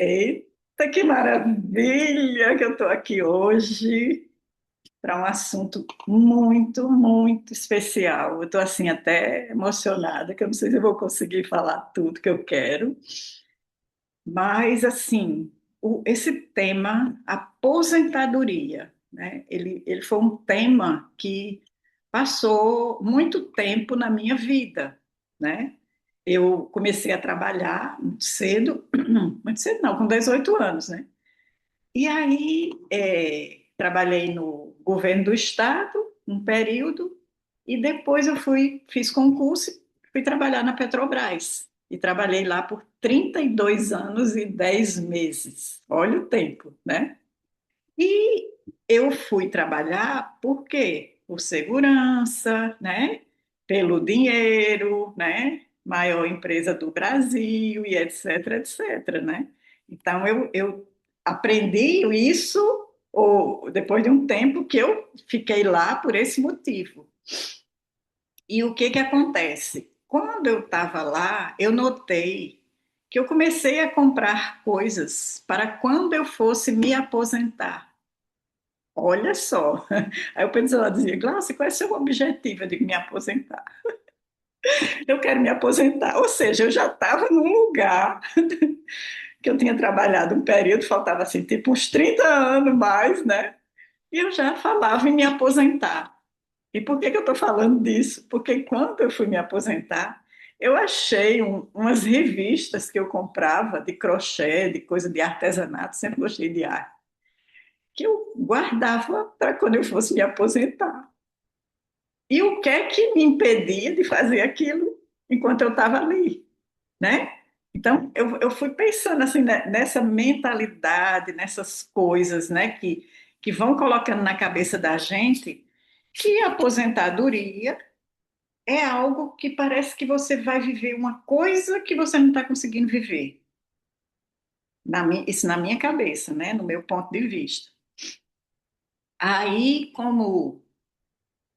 Eita, que maravilha que eu estou aqui hoje para um assunto muito, muito especial. Eu estou assim até emocionada, que eu não sei se eu vou conseguir falar tudo que eu quero, mas assim, esse tema, aposentadoria, né? Ele foi um tema que passou muito tempo na minha vida, né? Eu comecei a trabalhar muito cedo não, com 18 anos, né? E aí, trabalhei no governo do estado um período e depois fiz concurso e fui trabalhar na Petrobras. E trabalhei lá por 32 anos e 10 meses. Olha o tempo, né? E eu fui trabalhar por quê? Por segurança, né? Pelo dinheiro, né? Maior empresa do Brasil e etc, etc, né? Então eu aprendi isso depois de um tempo que eu fiquei lá por esse motivo. E o que que acontece? Quando eu estava lá, eu notei que eu comecei a comprar coisas para quando eu fosse me aposentar. Olha só. Aí o pessoal dizia, Glaucia, qual é o seu objetivo? Eu digo, me aposentar. Eu quero me aposentar. Ou seja, eu já estava num lugar que eu tinha trabalhado um período, faltava assim, tipo uns 30 anos mais, né? E eu já falava em me aposentar. E por que que eu estou falando disso? Porque quando eu fui me aposentar, eu achei umas revistas que eu comprava de crochê, de coisa de artesanato, sempre gostei de arte, que eu guardava para quando eu fosse me aposentar. E o que é que me impedia de fazer aquilo enquanto eu estava ali, né? Então, eu fui pensando assim, né, nessa mentalidade, nessas coisas, né, que vão colocando na cabeça da gente que a aposentadoria é algo que parece que você vai viver uma coisa que você não está conseguindo viver. Isso na minha cabeça, né, no meu ponto de vista. Aí, como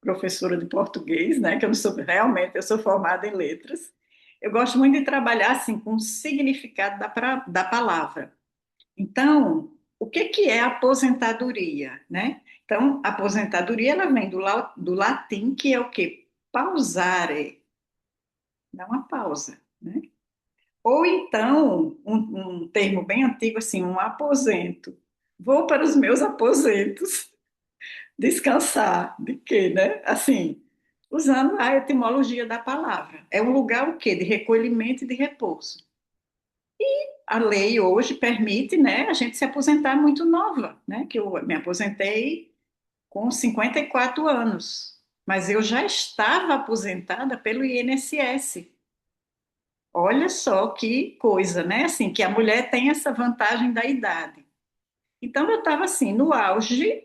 professora de português, né, que eu não sou realmente, eu sou formada em letras. Eu gosto muito de trabalhar assim com o significado da palavra. Então, o que que é aposentadoria, né? Então, aposentadoria ela vem do latim que é o quê? Pausare, dá uma pausa, né? Ou então, um termo bem antigo assim, um aposento. Vou para os meus aposentos. Descansar de quê, né? Assim, usando a etimologia da palavra. É um lugar o quê? De recolhimento e de repouso. A lei hoje permite, né, a gente se aposentar muito nova, né? Que eu me aposentei com 54 anos, mas eu já estava aposentada pelo INSS. Olha só que coisa, né? Assim, que a mulher tem essa vantagem da idade. Então eu estava assim, no auge,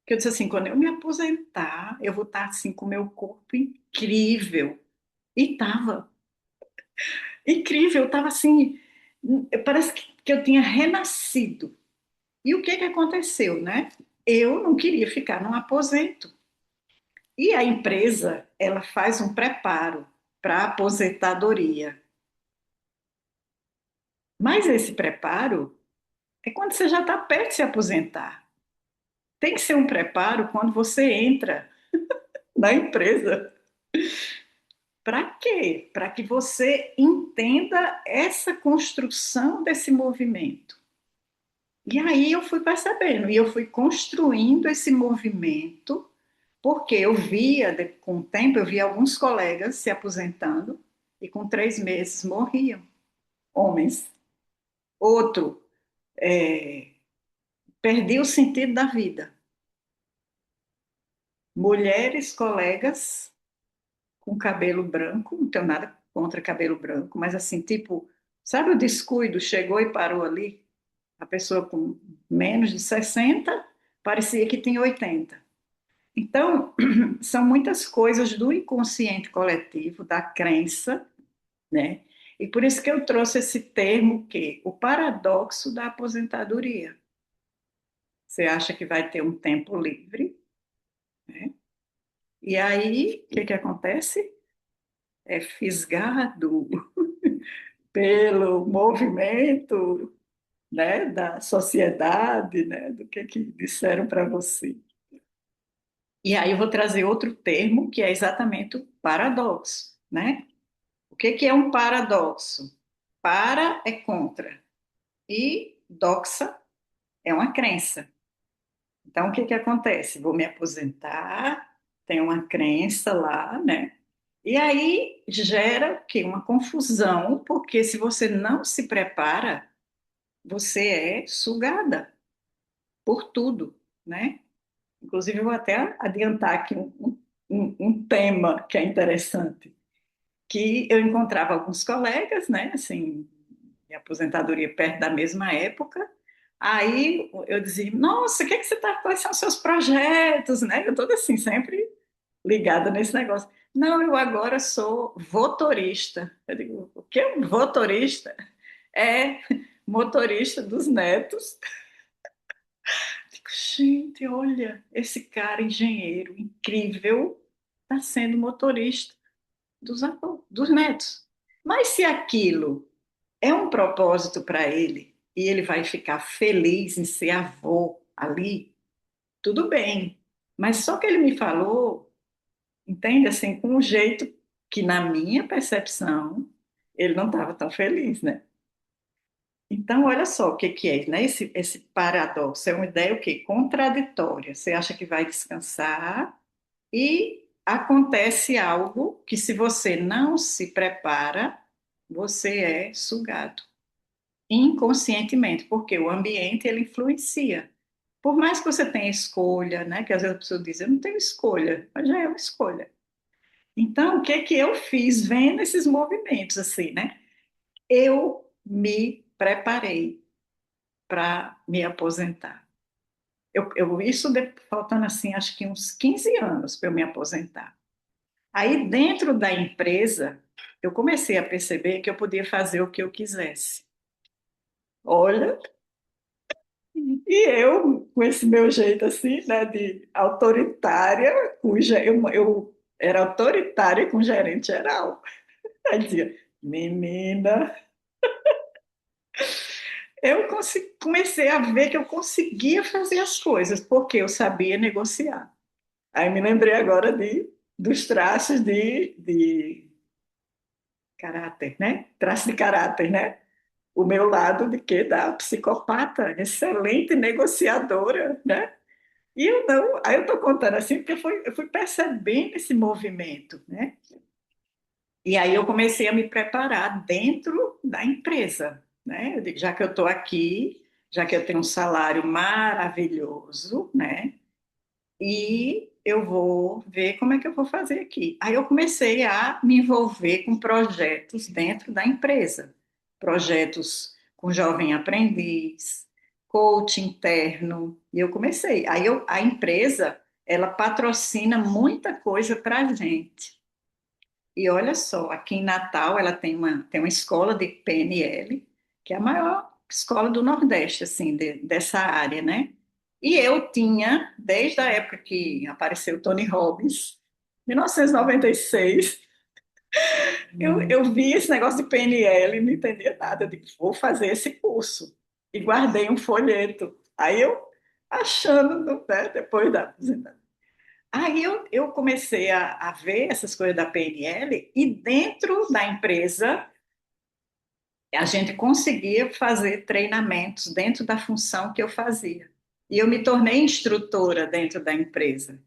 que eu disse assim, quando eu me aposentar, eu vou estar assim com o meu corpo incrível. E estava incrível, estava assim, parece que eu tinha renascido. E o que que aconteceu, né? Eu não queria ficar num aposento. E a empresa, ela faz um preparo para a aposentadoria. Mas esse preparo é quando você já está perto de se aposentar. Tem que ser um preparo quando você entra na empresa. Para quê? Para que você entenda essa construção desse movimento. E aí eu fui percebendo, e eu fui construindo esse movimento, porque eu via, com o tempo, eu via alguns colegas se aposentando e com 3 meses morriam, homens. Outro, perdia o sentido da vida. Mulheres, colegas, com cabelo branco, não tenho nada contra cabelo branco, mas assim, tipo, sabe o descuido? Chegou e parou ali, a pessoa com menos de 60 parecia que tinha 80. Então, são muitas coisas do inconsciente coletivo, da crença, né? E por isso que eu trouxe esse termo que o paradoxo da aposentadoria. Você acha que vai ter um tempo livre, né? E aí, o que que acontece? É fisgado pelo movimento. né, da sociedade, né, do que disseram para você. E aí eu vou trazer outro termo que é exatamente o paradoxo, né? O que é um paradoxo? Para é contra e doxa é uma crença. Então, o que acontece? Vou me aposentar, tem uma crença lá, né? E aí gera o quê? Uma confusão, porque se você não se prepara, você é sugada por tudo, né? Inclusive, eu vou até adiantar aqui um tema que é interessante, que eu encontrava alguns colegas, né? Assim, de aposentadoria perto da mesma época. Aí eu dizia, nossa, o que é que você está, quais são os seus projetos, né? Eu toda assim, sempre ligada nesse negócio. Não, eu agora sou votorista. Eu digo, o que é um votorista? É motorista dos netos. Digo, gente, olha, esse cara engenheiro incrível está sendo motorista dos netos. Mas se aquilo é um propósito para ele e ele vai ficar feliz em ser avô ali, tudo bem. Mas só que ele me falou, entende, assim, com um jeito que, na minha percepção, ele não estava tão feliz, né? Então, olha só o que é, né? Esse paradoxo é uma ideia o quê? Contraditória. Você acha que vai descansar e acontece algo que, se você não se prepara, você é sugado inconscientemente, porque o ambiente ele influencia. Por mais que você tenha escolha, né? Que às vezes a pessoa diz, eu não tenho escolha, mas já é uma escolha. Então, o que que eu fiz vendo esses movimentos assim, né? Eu me preparei para me aposentar. Faltando assim, acho que uns 15 anos para eu me aposentar. Aí, dentro da empresa, eu comecei a perceber que eu podia fazer o que eu quisesse. Olha, e eu, com esse meu jeito assim, né, de autoritária, eu era autoritária com gerente geral. Aí dizia, menina, comecei a ver que eu conseguia fazer as coisas, porque eu sabia negociar. Aí me lembrei agora dos traços de caráter, né? Traços de caráter, né? O meu lado de quê? Da psicopata, excelente negociadora, né? E eu não, aí eu estou contando assim, porque eu fui percebendo esse movimento, né? E aí eu comecei a me preparar dentro da empresa, né? Eu digo, já que eu estou aqui, já que eu tenho um salário maravilhoso, né? E eu vou ver como é que eu vou fazer aqui. Aí eu comecei a me envolver com projetos dentro da empresa, projetos com jovem aprendiz, coach interno, e eu comecei. A empresa, ela patrocina muita coisa para a gente. E olha só, aqui em Natal ela tem uma escola de PNL, que é a maior escola do Nordeste, assim, dessa área, né? E eu tinha, desde a época que apareceu o Tony Robbins, 1996, eu vi esse negócio de PNL e não entendia nada. Eu disse, vou fazer esse curso. E guardei um folheto. Aí eu, achando, né, depois da aposentadoria. Aí eu comecei a ver essas coisas da PNL e dentro da empresa a gente conseguia fazer treinamentos dentro da função que eu fazia. E eu me tornei instrutora dentro da empresa.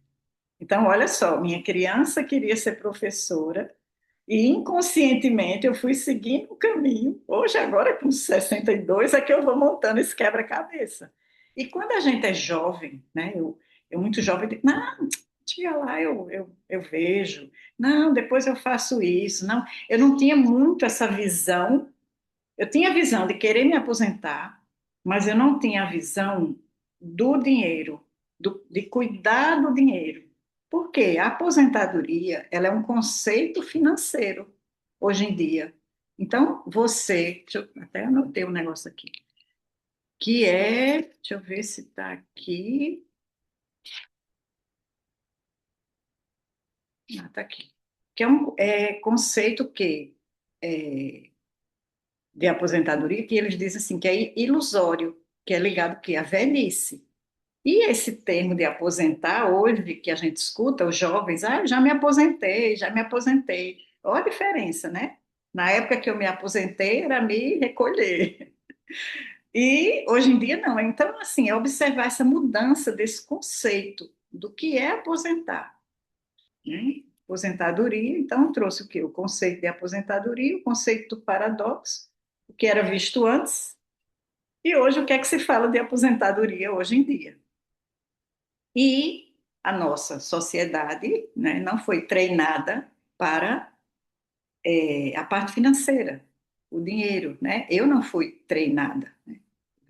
Então, olha só, minha criança queria ser professora e inconscientemente eu fui seguindo o caminho. Hoje, agora com 62, é que eu vou montando esse quebra-cabeça. E quando a gente é jovem, né? Eu muito jovem, eu digo, não, tia lá eu vejo. Não, depois eu faço isso. Não, eu não tinha muito essa visão. Eu tinha a visão de querer me aposentar, mas eu não tinha a visão do dinheiro, de cuidar do dinheiro. Por quê? A aposentadoria, ela é um conceito financeiro hoje em dia. Então, deixa eu até anotei um negócio aqui, que é, deixa eu ver se está aqui. Ah, está aqui. Que é um conceito que de aposentadoria, que eles dizem assim, que é ilusório, que é ligado que à velhice. E esse termo de aposentar, hoje, que a gente escuta, os jovens, ah, eu já me aposentei, já me aposentei. Olha a diferença, né? Na época que eu me aposentei, era me recolher. E hoje em dia, não. Então, assim, é observar essa mudança desse conceito do que é aposentar, né? Aposentadoria, então, trouxe o quê? O conceito de aposentadoria, o conceito do paradoxo, o que era visto antes, e hoje o que é que se fala de aposentadoria hoje em dia. E a nossa sociedade, né, não foi treinada para a parte financeira, o dinheiro, né? Eu não fui treinada, né?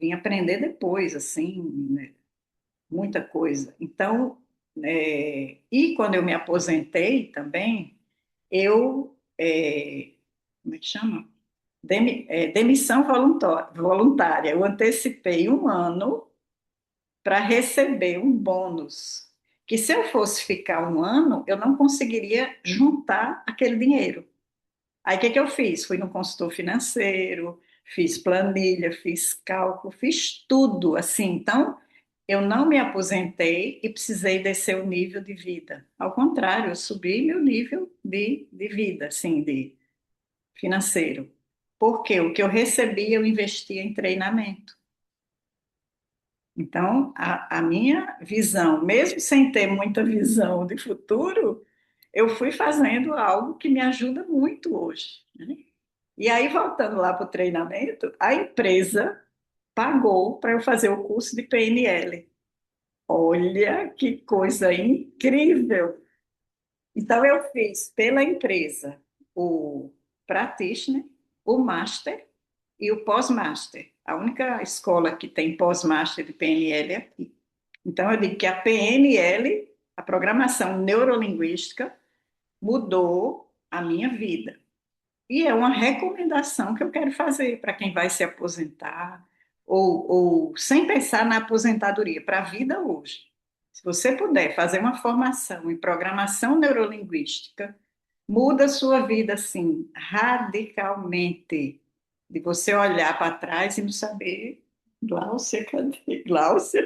Vim aprender depois, assim, né, muita coisa. Então, e quando eu me aposentei também, eu, como é que chama? Demissão voluntária. Eu antecipei um ano para receber um bônus, que se eu fosse ficar um ano, eu não conseguiria juntar aquele dinheiro. Aí o que que eu fiz? Fui no consultor financeiro, fiz planilha, fiz cálculo, fiz tudo assim. Então, eu não me aposentei e precisei descer o nível de vida. Ao contrário, eu subi meu nível de vida, assim, de financeiro. Porque o que eu recebia, eu investia em treinamento. Então, a minha visão, mesmo sem ter muita visão de futuro, eu fui fazendo algo que me ajuda muito hoje, né? E aí, voltando lá para o treinamento, a empresa pagou para eu fazer o curso de PNL. Olha que coisa incrível! Então, eu fiz pela empresa o Practitioner, o Master e o Pós-Master. A única escola que tem Pós-Master de PNL é aqui. Então, eu digo que a PNL, a programação neurolinguística, mudou a minha vida. E é uma recomendação que eu quero fazer para quem vai se aposentar, ou sem pensar na aposentadoria, para a vida hoje. Se você puder fazer uma formação em programação neurolinguística, muda a sua vida assim, radicalmente. De você olhar para trás e não saber, Gláucia, cadê? Gláucia,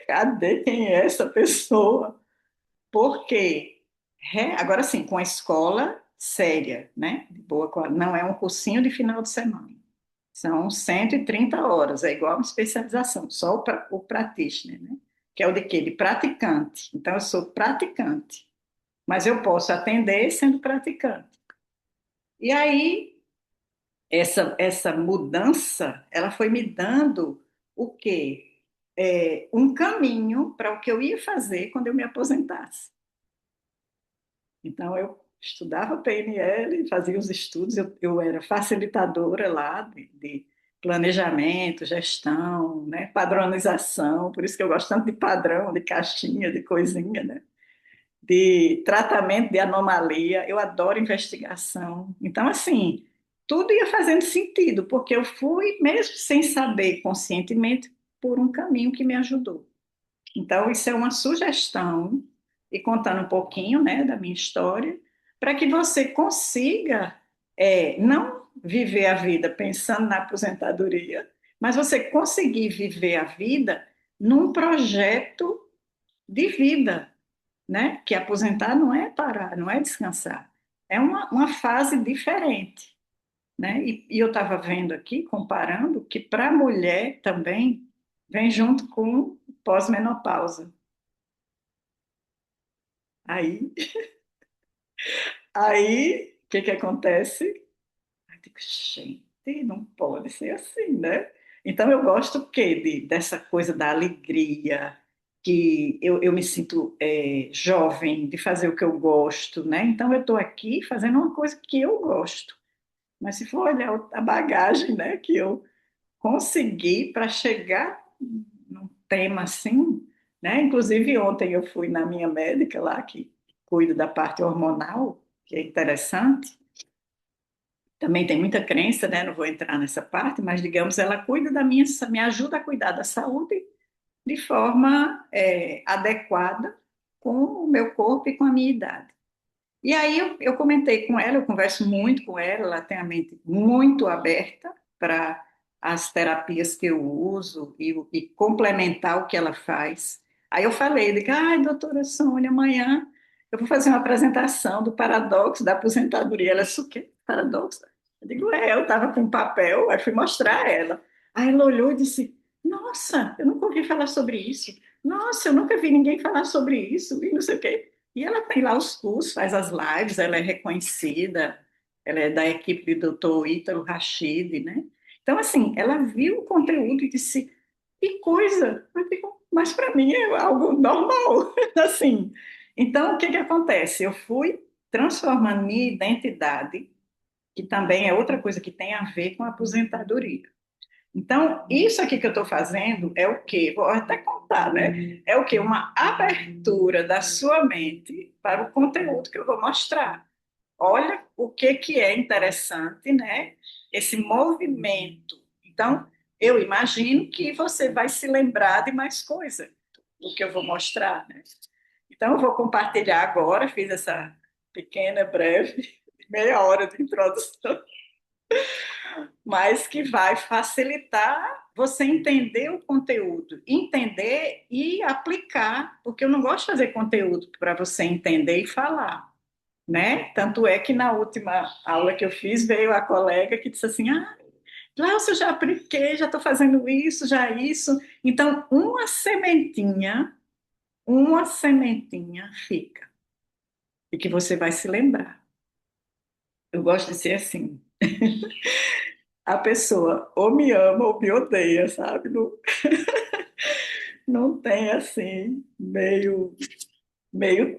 cadê quem é essa pessoa? Porque, agora sim, com a escola séria, né? De boa qualidade, não é um cursinho de final de semana. São 130 horas, é igual uma especialização, só o practitioner, né? Que é o de quê? De praticante. Então, eu sou praticante, mas eu posso atender sendo praticante. E aí, essa mudança, ela foi me dando o quê? Um caminho para o que eu ia fazer quando eu me aposentasse. Então, eu estudava PNL, fazia os estudos, eu era facilitadora lá de planejamento, gestão, né, padronização, por isso que eu gosto tanto de padrão, de caixinha, de coisinha, né, de tratamento de anomalia, eu adoro investigação. Então, assim, tudo ia fazendo sentido, porque eu fui, mesmo sem saber conscientemente, por um caminho que me ajudou. Então, isso é uma sugestão, e contando um pouquinho, né, da minha história, para que você consiga não viver a vida pensando na aposentadoria, mas você conseguir viver a vida num projeto de vida, né? Que aposentar não é parar, não é descansar, é uma fase diferente, né? E eu estava vendo aqui, comparando, que para a mulher também vem junto com pós-menopausa. Aí, o que que acontece? Eu digo, gente, não pode ser assim, né? Então eu gosto o quê? Dessa coisa da alegria, que eu me sinto jovem, de fazer o que eu gosto, né? Então eu estou aqui fazendo uma coisa que eu gosto. Mas se for olhar a bagagem, né, que eu consegui para chegar num tema assim, né? Inclusive ontem eu fui na minha médica lá que cuida da parte hormonal, que é interessante. Também tem muita crença, né? Não vou entrar nessa parte, mas digamos, ela cuida da minha, me ajuda a cuidar da saúde de forma adequada com o meu corpo e com a minha idade. E aí eu comentei com ela, eu converso muito com ela, ela tem a mente muito aberta para as terapias que eu uso e complementar o que ela faz. Aí eu falei, digo, ai, doutora Sônia, amanhã eu vou fazer uma apresentação do paradoxo da aposentadoria. Ela disse, o quê? Paradoxo? Eu digo, eu estava com um papel, aí fui mostrar a ela. Aí ela olhou e disse, nossa, eu nunca ouvi falar sobre isso. Nossa, eu nunca vi ninguém falar sobre isso, e não sei o quê. E ela tem lá os cursos, faz as lives, ela é reconhecida, ela é da equipe do doutor Ítalo Rachid, né? Então, assim, ela viu o conteúdo e disse, que coisa! Eu digo, mas para mim é algo normal, assim. Então, o que que acontece? Eu fui transformando minha identidade, que também é outra coisa que tem a ver com a aposentadoria. Então, isso aqui que eu estou fazendo é o quê? Vou até contar, né? É o quê? Uma abertura da sua mente para o conteúdo que eu vou mostrar. Olha o que que é interessante, né? Esse movimento. Então, eu imagino que você vai se lembrar de mais coisa do que eu vou mostrar, né? Então, eu vou compartilhar agora, fiz essa pequena, breve, meia hora de introdução, mas que vai facilitar você entender o conteúdo, entender e aplicar, porque eu não gosto de fazer conteúdo para você entender e falar, né? Tanto é que na última aula que eu fiz veio a colega que disse assim: "Ah, Glaucia, eu já apliquei, já estou fazendo isso, já isso". Então, uma sementinha fica e que você vai se lembrar. Eu gosto de ser assim. A pessoa ou me ama ou me odeia, sabe? Não, não tem assim meio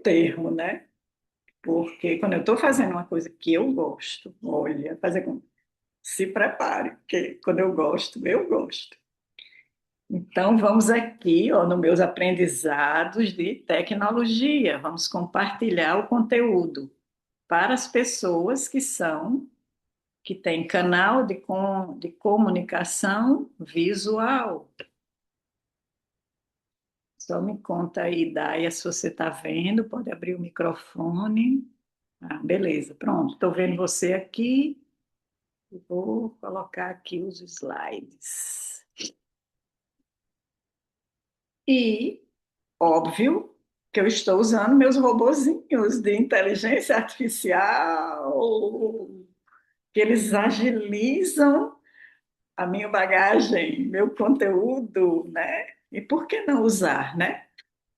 termo, né? Porque quando eu estou fazendo uma coisa que eu gosto, olha, se prepare, porque quando eu gosto, eu gosto. Então vamos aqui, ó, nos meus aprendizados de tecnologia, vamos compartilhar o conteúdo para as pessoas que têm canal de comunicação visual. Só me conta aí, Daia, se você está vendo, pode abrir o microfone. Ah, beleza, pronto, estou vendo você aqui. Vou colocar aqui os slides. E, óbvio, que eu estou usando meus robozinhos de inteligência artificial, que eles agilizam a minha bagagem, meu conteúdo, né? E por que não usar, né?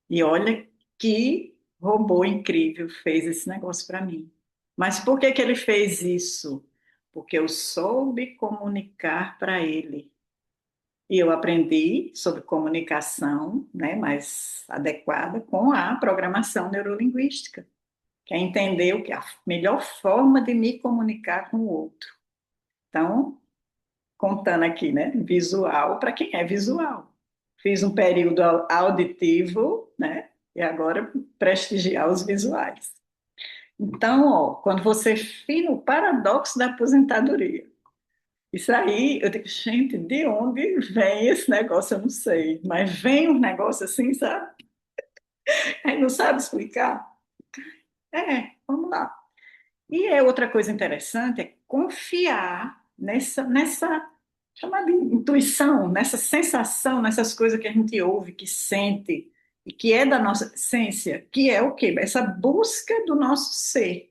E olha que robô incrível fez esse negócio para mim. Mas por que que ele fez isso? Porque eu soube comunicar para ele. E eu aprendi sobre comunicação, né, mais adequada com a programação neurolinguística, que é entender o que é a melhor forma de me comunicar com o outro. Então, contando aqui, né, visual para quem é visual. Fiz um período auditivo, né, e agora prestigiar os visuais. Então, ó, quando você fina o paradoxo da aposentadoria, isso aí, eu digo, gente, de onde vem esse negócio? Eu não sei, mas vem um negócio assim, sabe? Aí não sabe explicar. Vamos lá. E outra coisa interessante é confiar nessa chamada intuição, nessa sensação, nessas coisas que a gente ouve, que sente, e que é da nossa essência, que é o quê? Essa busca do nosso ser.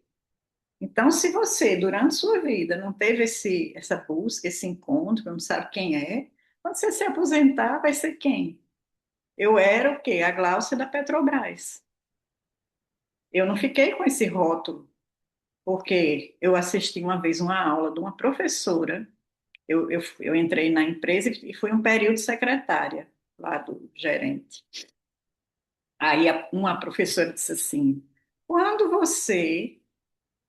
Então, se você, durante sua vida, não teve essa busca, esse encontro, não sabe quem é, quando você se aposentar, vai ser quem? Eu era o quê? A Gláucia da Petrobras. Eu não fiquei com esse rótulo, porque eu assisti uma vez uma aula de uma professora, eu entrei na empresa e fui um período secretária lá do gerente. Aí uma professora disse assim, quando você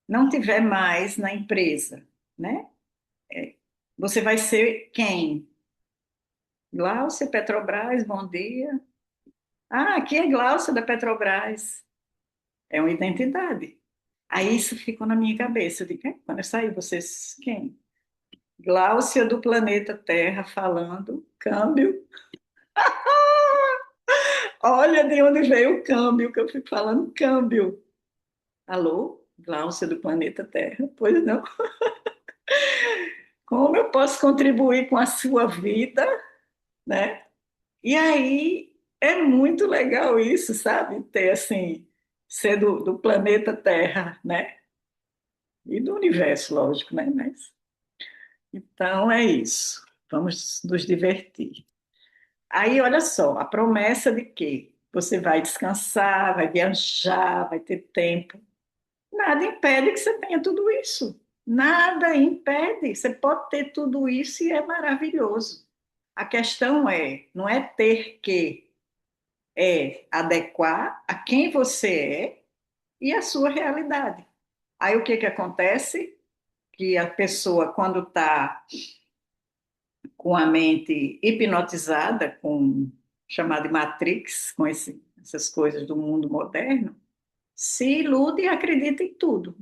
não tiver mais na empresa, né? Você vai ser quem? Gláucia Petrobras, bom dia. Ah, aqui é Gláucia da Petrobras. É uma identidade. Aí isso ficou na minha cabeça. Eu digo, quando eu sair, vocês quem? Gláucia do planeta Terra falando câmbio. Olha de onde veio o câmbio, que eu fico falando câmbio. Alô? Gláucia do planeta Terra. Pois não. Como eu posso contribuir com a sua vida, né? E aí é muito legal isso, sabe? Ter assim, ser do planeta Terra, né? E do universo, lógico, né? Mas então é isso. Vamos nos divertir. Aí, olha só, a promessa de que você vai descansar, vai viajar, vai ter tempo. Nada impede que você tenha tudo isso. Nada impede. Você pode ter tudo isso e é maravilhoso. A questão não é ter que, é adequar a quem você é e a sua realidade. Aí o que que acontece? Que a pessoa, quando está com a mente hipnotizada, com chamada de Matrix, com essas coisas do mundo moderno, se ilude e acredita em tudo.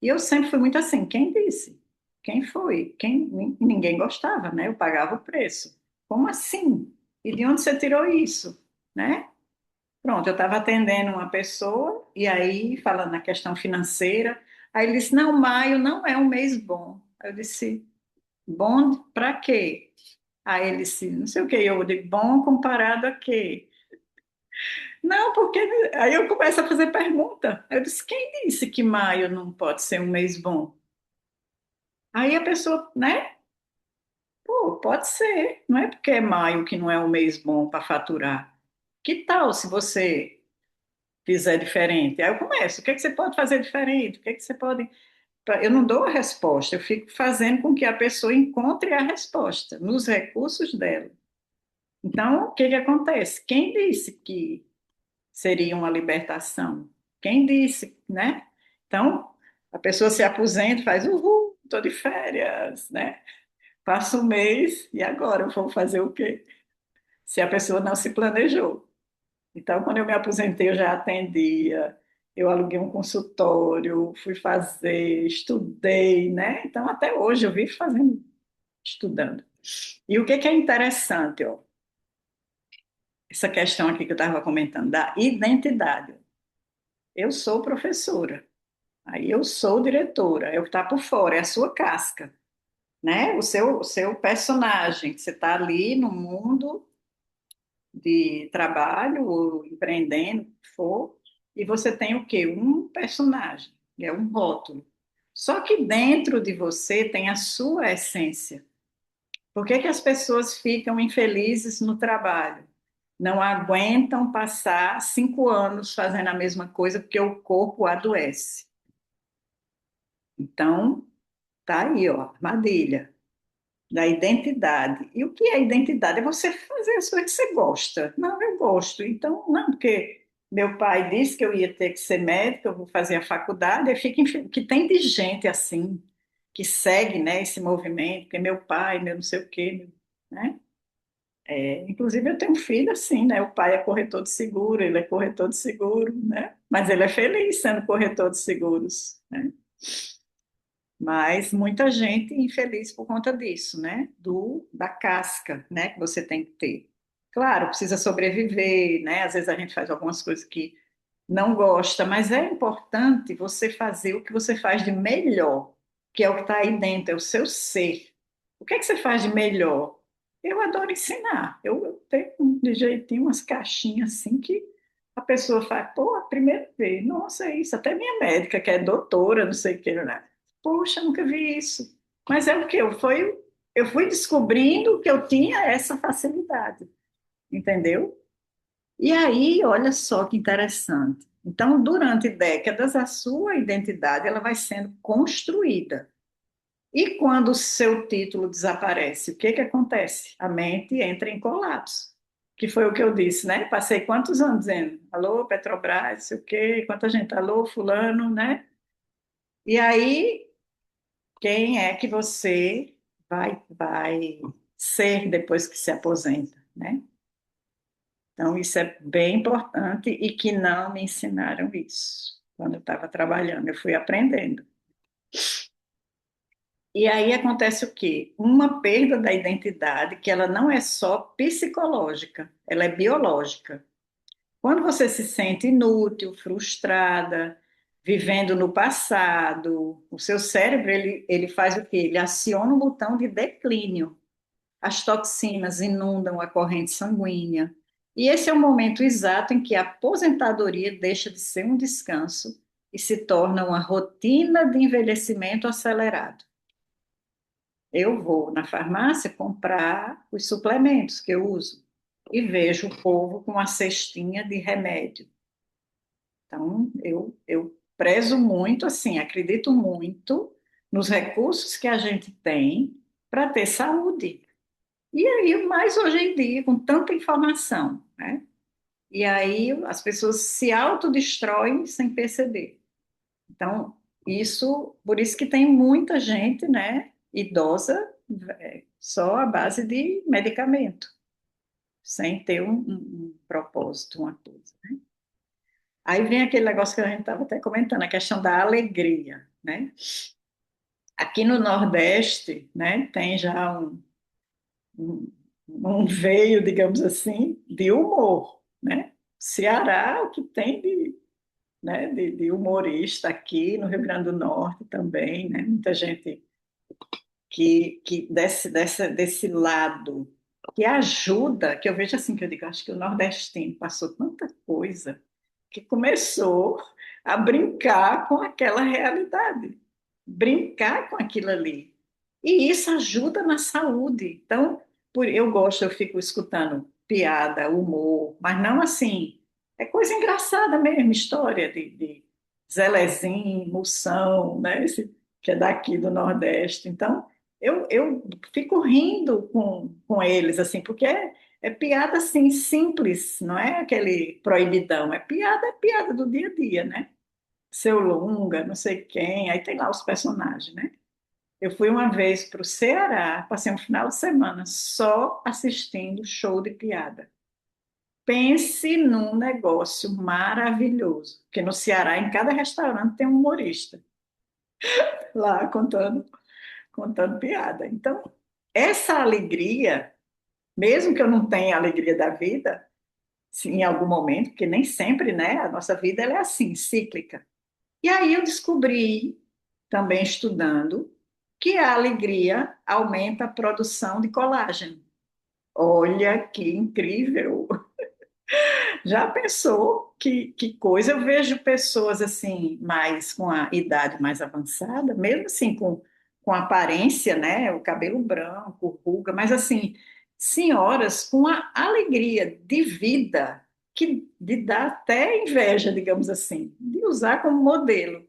E eu sempre fui muito assim, quem disse? Quem foi? Ninguém gostava, né? Eu pagava o preço. Como assim? E de onde você tirou isso? Né? Pronto, eu estava atendendo uma pessoa e aí falando na questão financeira, aí ele disse: "Não, maio não é um mês bom". Eu disse: "Bom para quê?" Aí ele disse: "Não sei o quê". Eu digo: "Bom comparado a quê?" Não, porque aí eu começo a fazer pergunta. Eu disse: "Quem disse que maio não pode ser um mês bom?" Aí a pessoa, né? Pô, pode ser. Não é porque é maio que não é um mês bom para faturar. Que tal se você fizer diferente? Aí eu começo: o que é que você pode fazer diferente? O que é que você pode. Eu não dou a resposta, eu fico fazendo com que a pessoa encontre a resposta nos recursos dela. Então, o que que acontece? Quem disse que seria uma libertação? Quem disse, né? Então, a pessoa se aposenta, faz, uhul, estou de férias, né? Passa um mês e agora eu vou fazer o quê? Se a pessoa não se planejou. Então, quando eu me aposentei, eu já atendia, eu aluguei um consultório, fui fazer, estudei, né? Então, até hoje eu vivo fazendo, estudando. E o que que é interessante, ó, essa questão aqui que eu estava comentando, da identidade. Eu sou professora, aí eu sou diretora, é o que está por fora, é a sua casca, né? O seu personagem, que você está ali no mundo de trabalho, ou empreendendo, o que for, e você tem o quê? Um personagem, é um rótulo. Só que dentro de você tem a sua essência. Por que que as pessoas ficam infelizes no trabalho? Não aguentam passar 5 anos fazendo a mesma coisa porque o corpo adoece. Então, tá aí, ó, armadilha da identidade. E o que é identidade? É você fazer as coisas que você gosta. Não, eu gosto. Então, não, porque meu pai disse que eu ia ter que ser médica, eu vou fazer a faculdade, eu fico que tem de gente assim, que segue, né, esse movimento, que é meu pai, meu não sei o quê, né? Inclusive, eu tenho um filho assim, né? O pai é corretor de seguro, ele é corretor de seguro, né? Mas ele é feliz sendo corretor de seguros, né? Mas muita gente infeliz por conta disso, né? Da casca, né? Que você tem que ter. Claro, precisa sobreviver, né? Às vezes a gente faz algumas coisas que não gosta, mas é importante você fazer o que você faz de melhor, que é o que está aí dentro, é o seu ser. O que é que você faz de melhor? Eu adoro ensinar. Eu tenho de jeitinho umas caixinhas assim que a pessoa faz, pô, a primeira vez, nossa, é isso. Até minha médica, que é doutora, não sei o que, né? Poxa, nunca vi isso. Mas é o que? Eu fui descobrindo que eu tinha essa facilidade, entendeu? E aí, olha só que interessante. Então, durante décadas, a sua identidade ela vai sendo construída. E quando o seu título desaparece, o que que acontece? A mente entra em colapso. Que foi o que eu disse, né? Passei quantos anos dizendo, alô, Petrobras, não sei o quê, quanta gente, alô, fulano, né? E aí, quem é que você vai ser depois que se aposenta, né? Então, isso é bem importante e que não me ensinaram isso quando eu estava trabalhando, eu fui aprendendo. E aí acontece o quê? Uma perda da identidade, que ela não é só psicológica, ela é biológica. Quando você se sente inútil, frustrada, vivendo no passado. O seu cérebro, ele faz o quê? Ele aciona um botão de declínio. As toxinas inundam a corrente sanguínea. E esse é o momento exato em que a aposentadoria deixa de ser um descanso e se torna uma rotina de envelhecimento acelerado. Eu vou na farmácia comprar os suplementos que eu uso e vejo o povo com uma cestinha de remédio. Então, eu prezo muito, assim, acredito muito nos recursos que a gente tem para ter saúde. E aí, mais hoje em dia, com tanta informação, né? E aí as pessoas se autodestroem sem perceber. Então, por isso que tem muita gente, né, idosa, só à base de medicamento, sem ter um propósito, uma coisa, né? Aí vem aquele negócio que a gente estava até comentando, a questão da alegria, né? Aqui no Nordeste, né, tem já um, um veio, digamos assim, de humor, né? Ceará, o que tem de humorista aqui no Rio Grande do Norte também, né? Muita gente que desse lado, que ajuda, que eu vejo assim, que eu digo, acho que o nordestino passou tanta coisa que começou a brincar com aquela realidade, brincar com aquilo ali. E isso ajuda na saúde. Então, eu fico escutando piada, humor, mas não assim, é coisa engraçada mesmo, história de Zelezinho, Moção, né? Que é daqui do Nordeste. Então, eu fico rindo com eles, assim, porque é piada assim, simples, não é aquele proibidão, é piada do dia a dia, né? Seu Lunga, não sei quem, aí tem lá os personagens, né? Eu fui uma vez para o Ceará, passei um final de semana só assistindo show de piada. Pense num negócio maravilhoso, porque no Ceará, em cada restaurante, tem um humorista lá contando piada. Então, essa alegria, mesmo que eu não tenha a alegria da vida, sim, em algum momento, porque nem sempre, né? A nossa vida ela é assim, cíclica. E aí eu descobri, também estudando, que a alegria aumenta a produção de colágeno. Olha que incrível! Já pensou que coisa? Eu vejo pessoas assim, mais com a idade mais avançada, mesmo assim com aparência, né? O cabelo branco, ruga, mas assim, senhoras com a alegria de vida que de dar até inveja, digamos assim, de usar como modelo.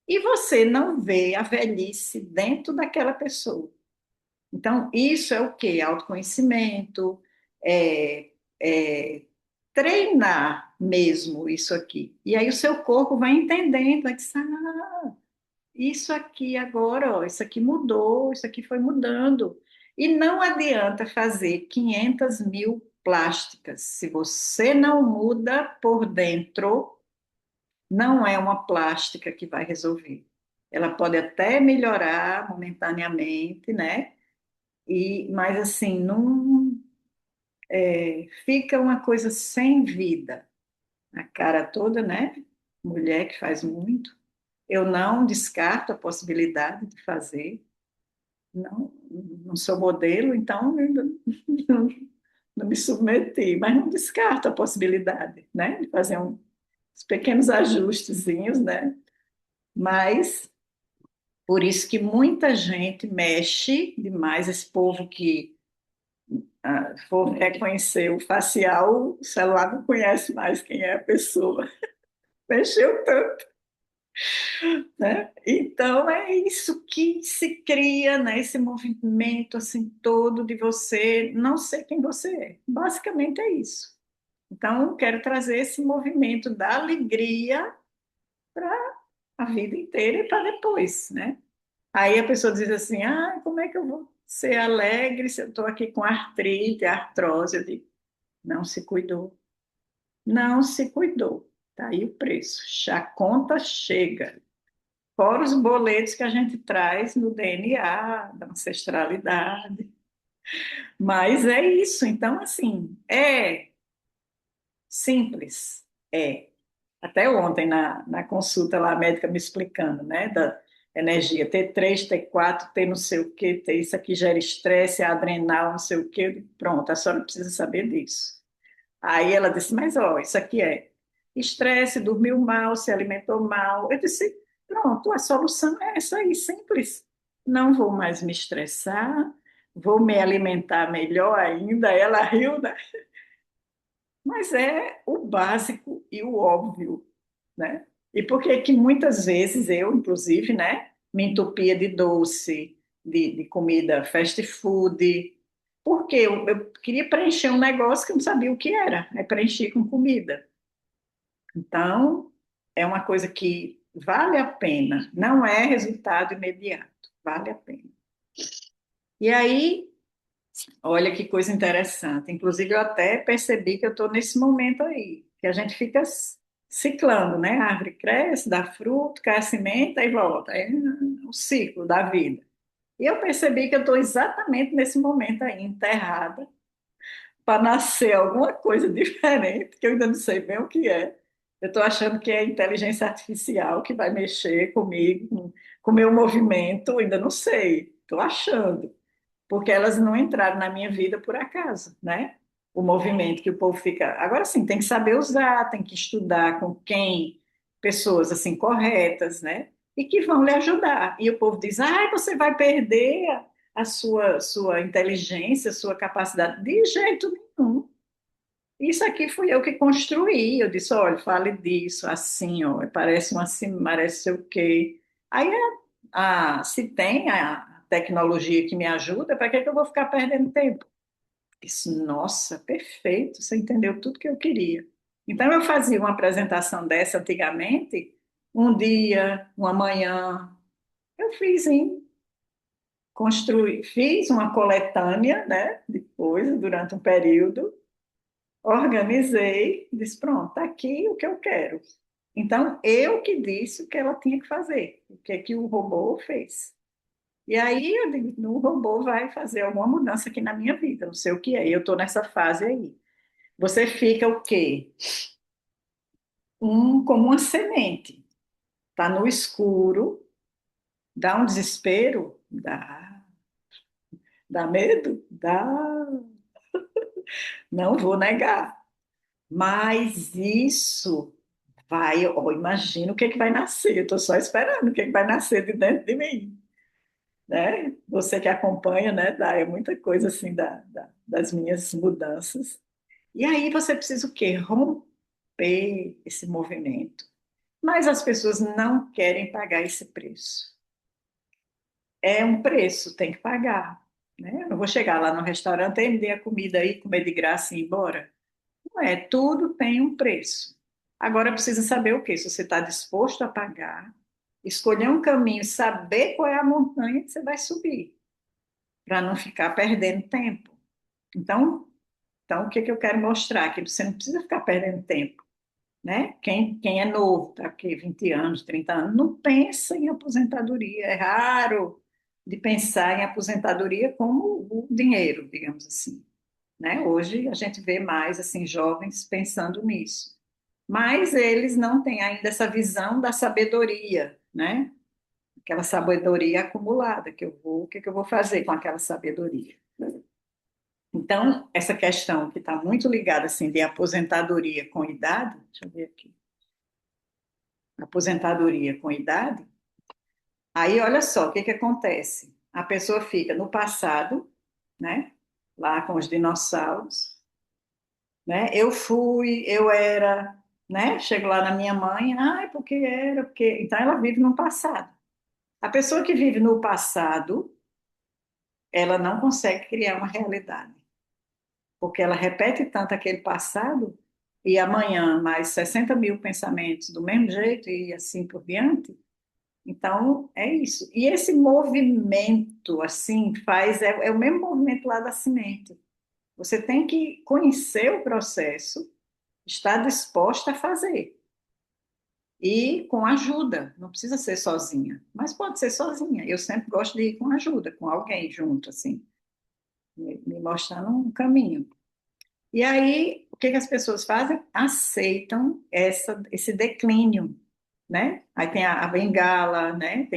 E você não vê a velhice dentro daquela pessoa. Então, isso é o quê? Autoconhecimento, é, é treinar mesmo isso aqui. E aí o seu corpo vai entendendo, vai dizer, ah, isso aqui agora, ó, isso aqui mudou, isso aqui foi mudando. E não adianta fazer 500 mil plásticas. Se você não muda por dentro, não é uma plástica que vai resolver. Ela pode até melhorar momentaneamente, né? Mas assim, não fica uma coisa sem vida. A cara toda, né? Mulher que faz muito. Eu não descarto a possibilidade de fazer. Não, não sou modelo, então ainda não, não me submeti, mas não descarto a possibilidade, né? De fazer uns pequenos ajustezinhos, né? Mas por isso que muita gente mexe demais, esse povo que for reconhecer o facial, o celular não conhece mais quem é a pessoa. Mexeu tanto, né? Então é isso que se cria, né? Esse movimento assim todo de você não ser quem você é. Basicamente é isso. Então eu quero trazer esse movimento da alegria para a vida inteira e para depois, né? Aí a pessoa diz assim: ah, como é que eu vou ser alegre se eu estou aqui com artrite, artrose? Eu digo, não se cuidou. Não se cuidou. Tá aí o preço. A conta chega. Fora os boletos que a gente traz no DNA, da ancestralidade. Mas é isso. Então, assim, é simples. É. Até ontem, na consulta lá, a médica me explicando, né, da energia, T3, T4, T não sei o quê, T isso aqui gera estresse, adrenal, não sei o quê. Pronto, a senhora precisa saber disso. Aí ela disse, mas ó, isso aqui é estresse, dormiu mal, se alimentou mal. Eu disse, pronto, a solução é essa aí, simples. Não vou mais me estressar, vou me alimentar melhor ainda. Ela riu, né? Mas é o básico e o óbvio, né? E por que que muitas vezes eu, inclusive, né, me entupia de doce, de comida fast food, porque eu queria preencher um negócio que eu não sabia o que era, é preencher com comida. Então, é uma coisa que vale a pena, não é resultado imediato, vale a pena. E aí, olha que coisa interessante. Inclusive, eu até percebi que eu estou nesse momento aí, que a gente fica ciclando, né? A árvore cresce, dá fruto, cai a semente, aí volta. É o ciclo da vida. E eu percebi que eu estou exatamente nesse momento aí, enterrada, para nascer alguma coisa diferente, que eu ainda não sei bem o que é. Eu estou achando que é a inteligência artificial que vai mexer comigo, com o meu movimento, ainda não sei. Estou achando porque elas não entraram na minha vida por acaso, né? O movimento que o povo fica. Agora sim, tem que saber usar, tem que estudar com quem, pessoas assim corretas, né? E que vão lhe ajudar. E o povo diz: ah, você vai perder a sua inteligência, a sua capacidade. De jeito nenhum. Isso aqui fui eu que construí. Eu disse: olha, fale disso, assim, ó, parece um assim, parece sei o quê. Aí, se tem a tecnologia que me ajuda, para que eu vou ficar perdendo tempo? Isso, nossa, perfeito, você entendeu tudo que eu queria. Então, eu fazia uma apresentação dessa antigamente, um dia, uma manhã. Eu fiz, hein? Construí, fiz uma coletânea, né? Depois, durante um período, organizei, disse: pronto, está aqui o que eu quero. Então, eu que disse o que ela tinha que fazer, o que é que o robô fez. E aí, eu digo, o robô vai fazer alguma mudança aqui na minha vida, não sei o que é, eu estou nessa fase aí. Você fica o quê? Como uma semente, está no escuro, dá um desespero, dá medo, não vou negar. Mas isso vai, ó, imagina o que é que vai nascer, eu estou só esperando o que é que vai nascer de dentro de mim, né? Você que acompanha, né, é muita coisa assim das minhas mudanças. E aí você precisa o quê? Romper esse movimento. Mas as pessoas não querem pagar esse preço. É um preço, tem que pagar, né? Eu não vou chegar lá no restaurante e me dê a comida aí, comer de graça e ir embora. Não é, tudo tem um preço. Agora precisa saber o quê? Se você está disposto a pagar, escolher um caminho, saber qual é a montanha que você vai subir, para não ficar perdendo tempo. Então, o que que eu quero mostrar? Que você não precisa ficar perdendo tempo, né? Quem é novo, está aqui 20 anos, 30 anos, não pensa em aposentadoria. É raro de pensar em aposentadoria como o dinheiro, digamos assim, né? Hoje a gente vê mais assim jovens pensando nisso, mas eles não têm ainda essa visão da sabedoria, né? Aquela sabedoria acumulada que eu vou, o que que eu vou fazer com aquela sabedoria? Então, essa questão que está muito ligada assim de aposentadoria com idade, deixa eu ver aqui, aposentadoria com idade, aí olha só o que que acontece. A pessoa fica no passado, né? Lá com os dinossauros, né? Eu fui, eu era, né? Chego lá na minha mãe, ai, porque era, porque. Então ela vive no passado. A pessoa que vive no passado, ela não consegue criar uma realidade, porque ela repete tanto aquele passado e amanhã mais 60 mil pensamentos do mesmo jeito e assim por diante. Então, é isso. E esse movimento, assim, é o mesmo movimento lá da semente. Você tem que conhecer o processo, estar disposta a fazer. E com ajuda, não precisa ser sozinha, mas pode ser sozinha. Eu sempre gosto de ir com ajuda, com alguém junto, assim, me mostrando um caminho. E aí, o que as pessoas fazem? Aceitam esse declínio, né? Aí tem a bengala, né?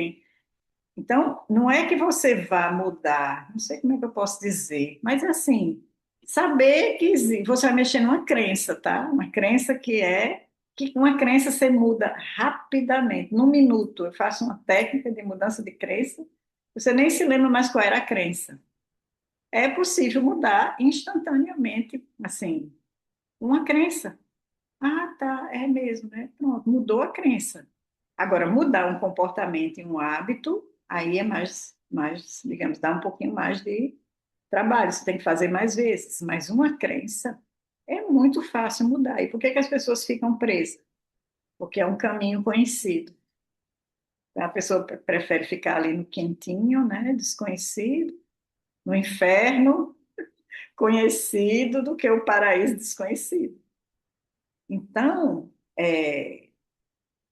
Então, não é que você vá mudar, não sei como é que eu posso dizer, mas assim, saber que você vai mexer numa crença, tá? Uma crença que uma crença você muda rapidamente, num minuto. Eu faço uma técnica de mudança de crença, você nem se lembra mais qual era a crença. É possível mudar instantaneamente, assim, uma crença. Ah, tá, é mesmo, né? Pronto, mudou a crença. Agora, mudar um comportamento e um hábito, aí é mais, digamos, dá um pouquinho mais de trabalho, você tem que fazer mais vezes. Mas uma crença é muito fácil mudar. E por que que as pessoas ficam presas? Porque é um caminho conhecido. A pessoa prefere ficar ali no quentinho, né, desconhecido, no inferno conhecido, do que o paraíso desconhecido. Então,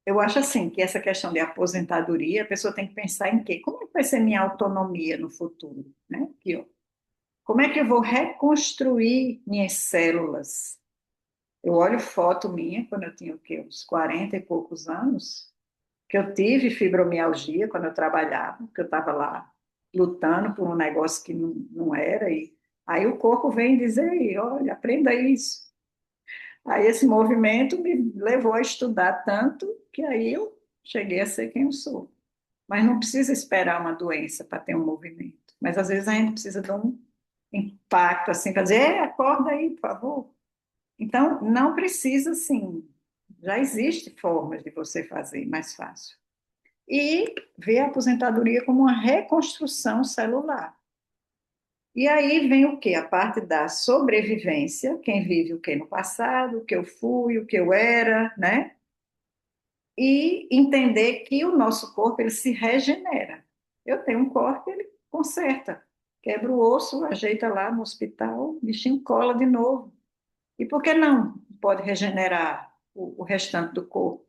eu acho assim que essa questão de aposentadoria, a pessoa tem que pensar em quê? Como é que vai ser minha autonomia no futuro, né? Aqui, ó. Como é que eu vou reconstruir minhas células? Eu olho foto minha quando eu tinha o quê? Uns 40 e poucos anos, que eu tive fibromialgia quando eu trabalhava, que eu estava lá lutando por um negócio que não era, e aí o corpo vem dizer, olha, aprenda isso. Aí esse movimento me levou a estudar tanto que aí eu cheguei a ser quem eu sou. Mas não precisa esperar uma doença para ter um movimento. Mas às vezes a gente precisa de um impacto assim, para dizer, acorda aí, por favor. Então, não precisa assim. Já existe formas de você fazer mais fácil. E ver a aposentadoria como uma reconstrução celular. E aí vem o quê? A parte da sobrevivência, quem vive o que no passado, o que eu fui, o que eu era, né? E entender que o nosso corpo ele se regenera. Eu tenho um corpo, ele conserta, quebra o osso, ajeita lá no hospital, o bichinho cola de novo. E por que não pode regenerar o restante do corpo?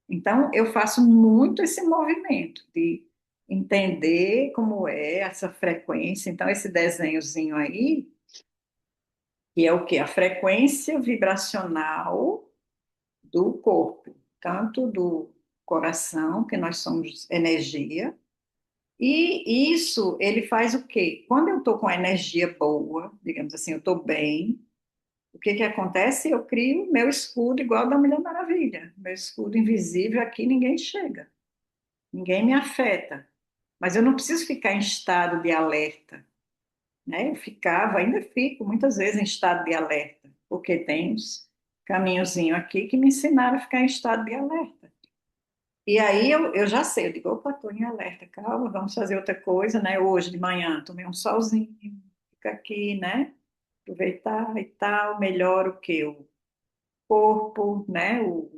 Então, eu faço muito esse movimento de entender como é essa frequência. Então, esse desenhozinho aí, que é o que? A frequência vibracional do corpo, tanto do coração, que nós somos energia, e isso ele faz o quê? Quando eu estou com a energia boa, digamos assim, eu estou bem, o que que acontece? Eu crio meu escudo igual da Mulher Maravilha, meu escudo invisível aqui, ninguém chega, ninguém me afeta, mas eu não preciso ficar em estado de alerta, né? Eu ficava, ainda fico muitas vezes em estado de alerta, porque tem uns caminhozinho aqui que me ensinaram a ficar em estado de alerta. E aí eu já sei, eu digo, opa, estou em alerta, calma, vamos fazer outra coisa, né? Hoje de manhã tomei um solzinho, fica aqui, né? Aproveitar e tal, melhora o que? O corpo, né? O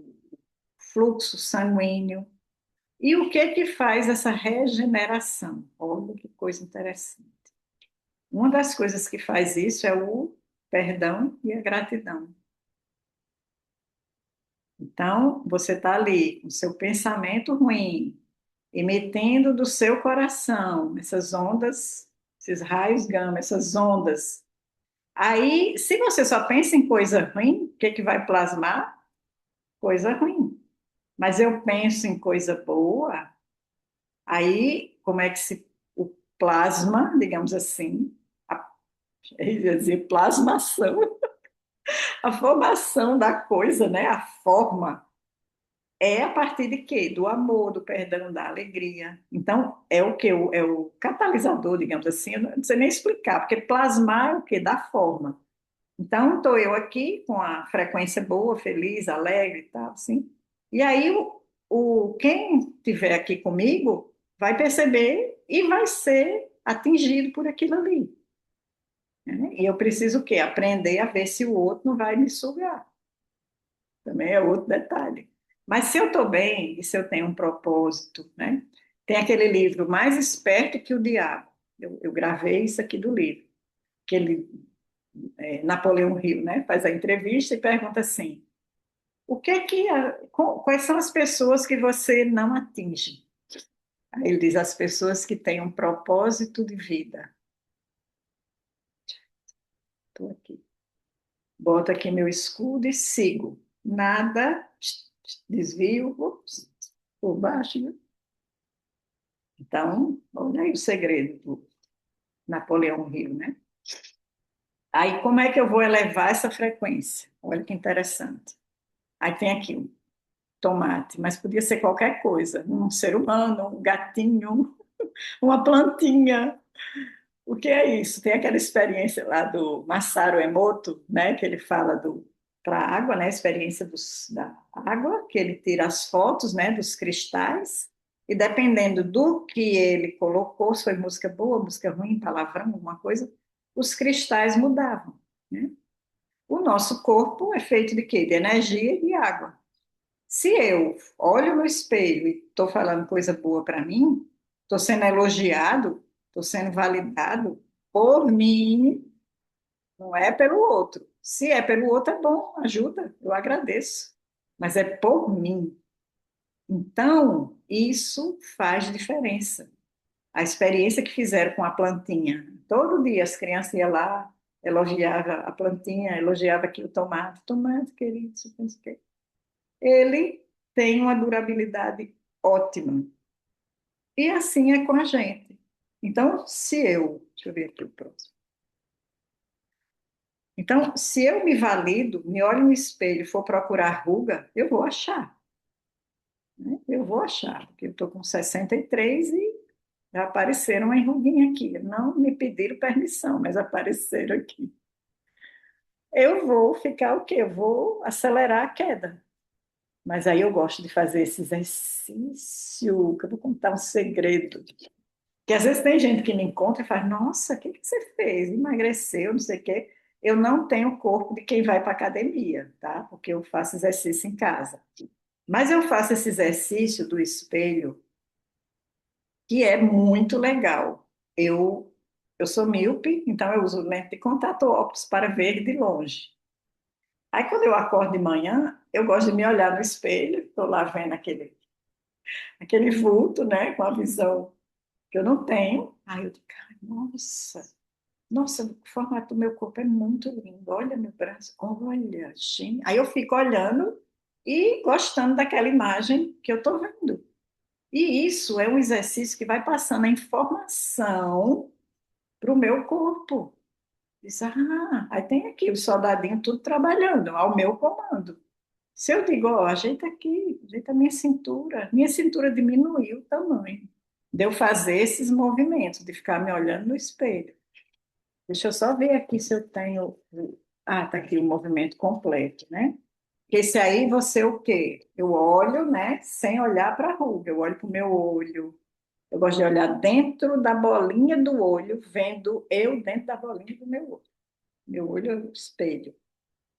fluxo sanguíneo. E o que que faz essa regeneração? Olha que coisa interessante. Uma das coisas que faz isso é o perdão e a gratidão. Então, você está ali com seu pensamento ruim, emitendo do seu coração essas ondas, esses raios gama, essas ondas. Aí, se você só pensa em coisa ruim, o que que vai plasmar? Coisa ruim. Mas eu penso em coisa boa, aí como é que se o plasma, digamos assim, eu ia dizer plasmação, a formação da coisa, né? A forma é a partir de quê? Do amor, do perdão, da alegria. Então, é o que? É o catalisador, digamos assim, eu não sei nem explicar, porque plasmar é o quê? Da forma. Então, estou eu aqui com a frequência boa, feliz, alegre e tal, assim. E aí, quem estiver aqui comigo vai perceber e vai ser atingido por aquilo ali, né? E eu preciso o quê? Aprender a ver se o outro não vai me sugar. Também é outro detalhe. Mas se eu estou bem e se eu tenho um propósito, né? Tem aquele livro Mais Esperto que o Diabo. Eu gravei isso aqui do livro. Que ele, Napoleão Hill, né? Faz a entrevista e pergunta assim: quais são as pessoas que você não atinge? Aí ele diz: as pessoas que têm um propósito de vida. Estou aqui. Boto aqui meu escudo e sigo. Nada, desvio, ups, por baixo, né? Então, olha aí o segredo do Napoleão Hill, né? Aí, como é que eu vou elevar essa frequência? Olha que interessante. Aí tem aqui o tomate, mas podia ser qualquer coisa, um ser humano, um gatinho, uma plantinha. O que é isso? Tem aquela experiência lá do Masaru Emoto, né, que ele fala do para a água, né, a experiência da água, que ele tira as fotos, né, dos cristais, e dependendo do que ele colocou, se foi música boa, música ruim, palavrão, alguma coisa, os cristais mudavam, né? O nosso corpo é feito de quê? De energia e de água. Se eu olho no espelho e estou falando coisa boa para mim, estou sendo elogiado, estou sendo validado por mim, não é pelo outro. Se é pelo outro, é bom, ajuda, eu agradeço. Mas é por mim. Então, isso faz diferença. A experiência que fizeram com a plantinha. Todo dia as crianças iam lá, elogiava a plantinha, elogiava aqui o tomate. Tomate, querido, isso não sei o quê. Ele tem uma durabilidade ótima. E assim é com a gente. Então, deixa eu ver aqui o próximo. Então, se eu me valido, me olho no espelho e for procurar ruga, eu vou achar, né? Eu vou achar, porque eu estou com 63 e já apareceram uma ruguinha aqui. Não me pediram permissão, mas apareceram aqui. Eu vou ficar o quê? Eu vou acelerar a queda. Mas aí eu gosto de fazer esse exercício, que eu vou contar um segredo. Que às vezes tem gente que me encontra e faz, nossa, o que que você fez? Emagreceu, não sei o quê. Eu não tenho o corpo de quem vai para academia, tá? Porque eu faço exercício em casa. Mas eu faço esse exercício do espelho, que é muito legal. Eu, eu sou míope, então eu uso lente de contato ou óculos para ver de longe. Aí quando eu acordo de manhã, eu gosto de me olhar no espelho, estou lá vendo aquele vulto, né? Com a visão que eu não tenho. Aí eu digo, "Ai, nossa. Nossa, o formato do meu corpo é muito lindo. Olha meu braço, olha, gente. Aí eu fico olhando e gostando daquela imagem que eu estou vendo. E isso é um exercício que vai passando a informação para o meu corpo. Diz, aí tem aqui o soldadinho tudo trabalhando, ao meu comando. Se eu digo, ó, ajeita aqui, ajeita a minha cintura diminuiu o tamanho. De eu fazer esses movimentos, de ficar me olhando no espelho. Deixa eu só ver aqui se eu tenho. Ah, tá aqui o movimento completo, né? Esse aí você o quê? Eu olho, né? Sem olhar para a ruga, eu olho para o meu olho. Eu gosto de olhar dentro da bolinha do olho, vendo eu dentro da bolinha do meu olho. Meu olho é o espelho.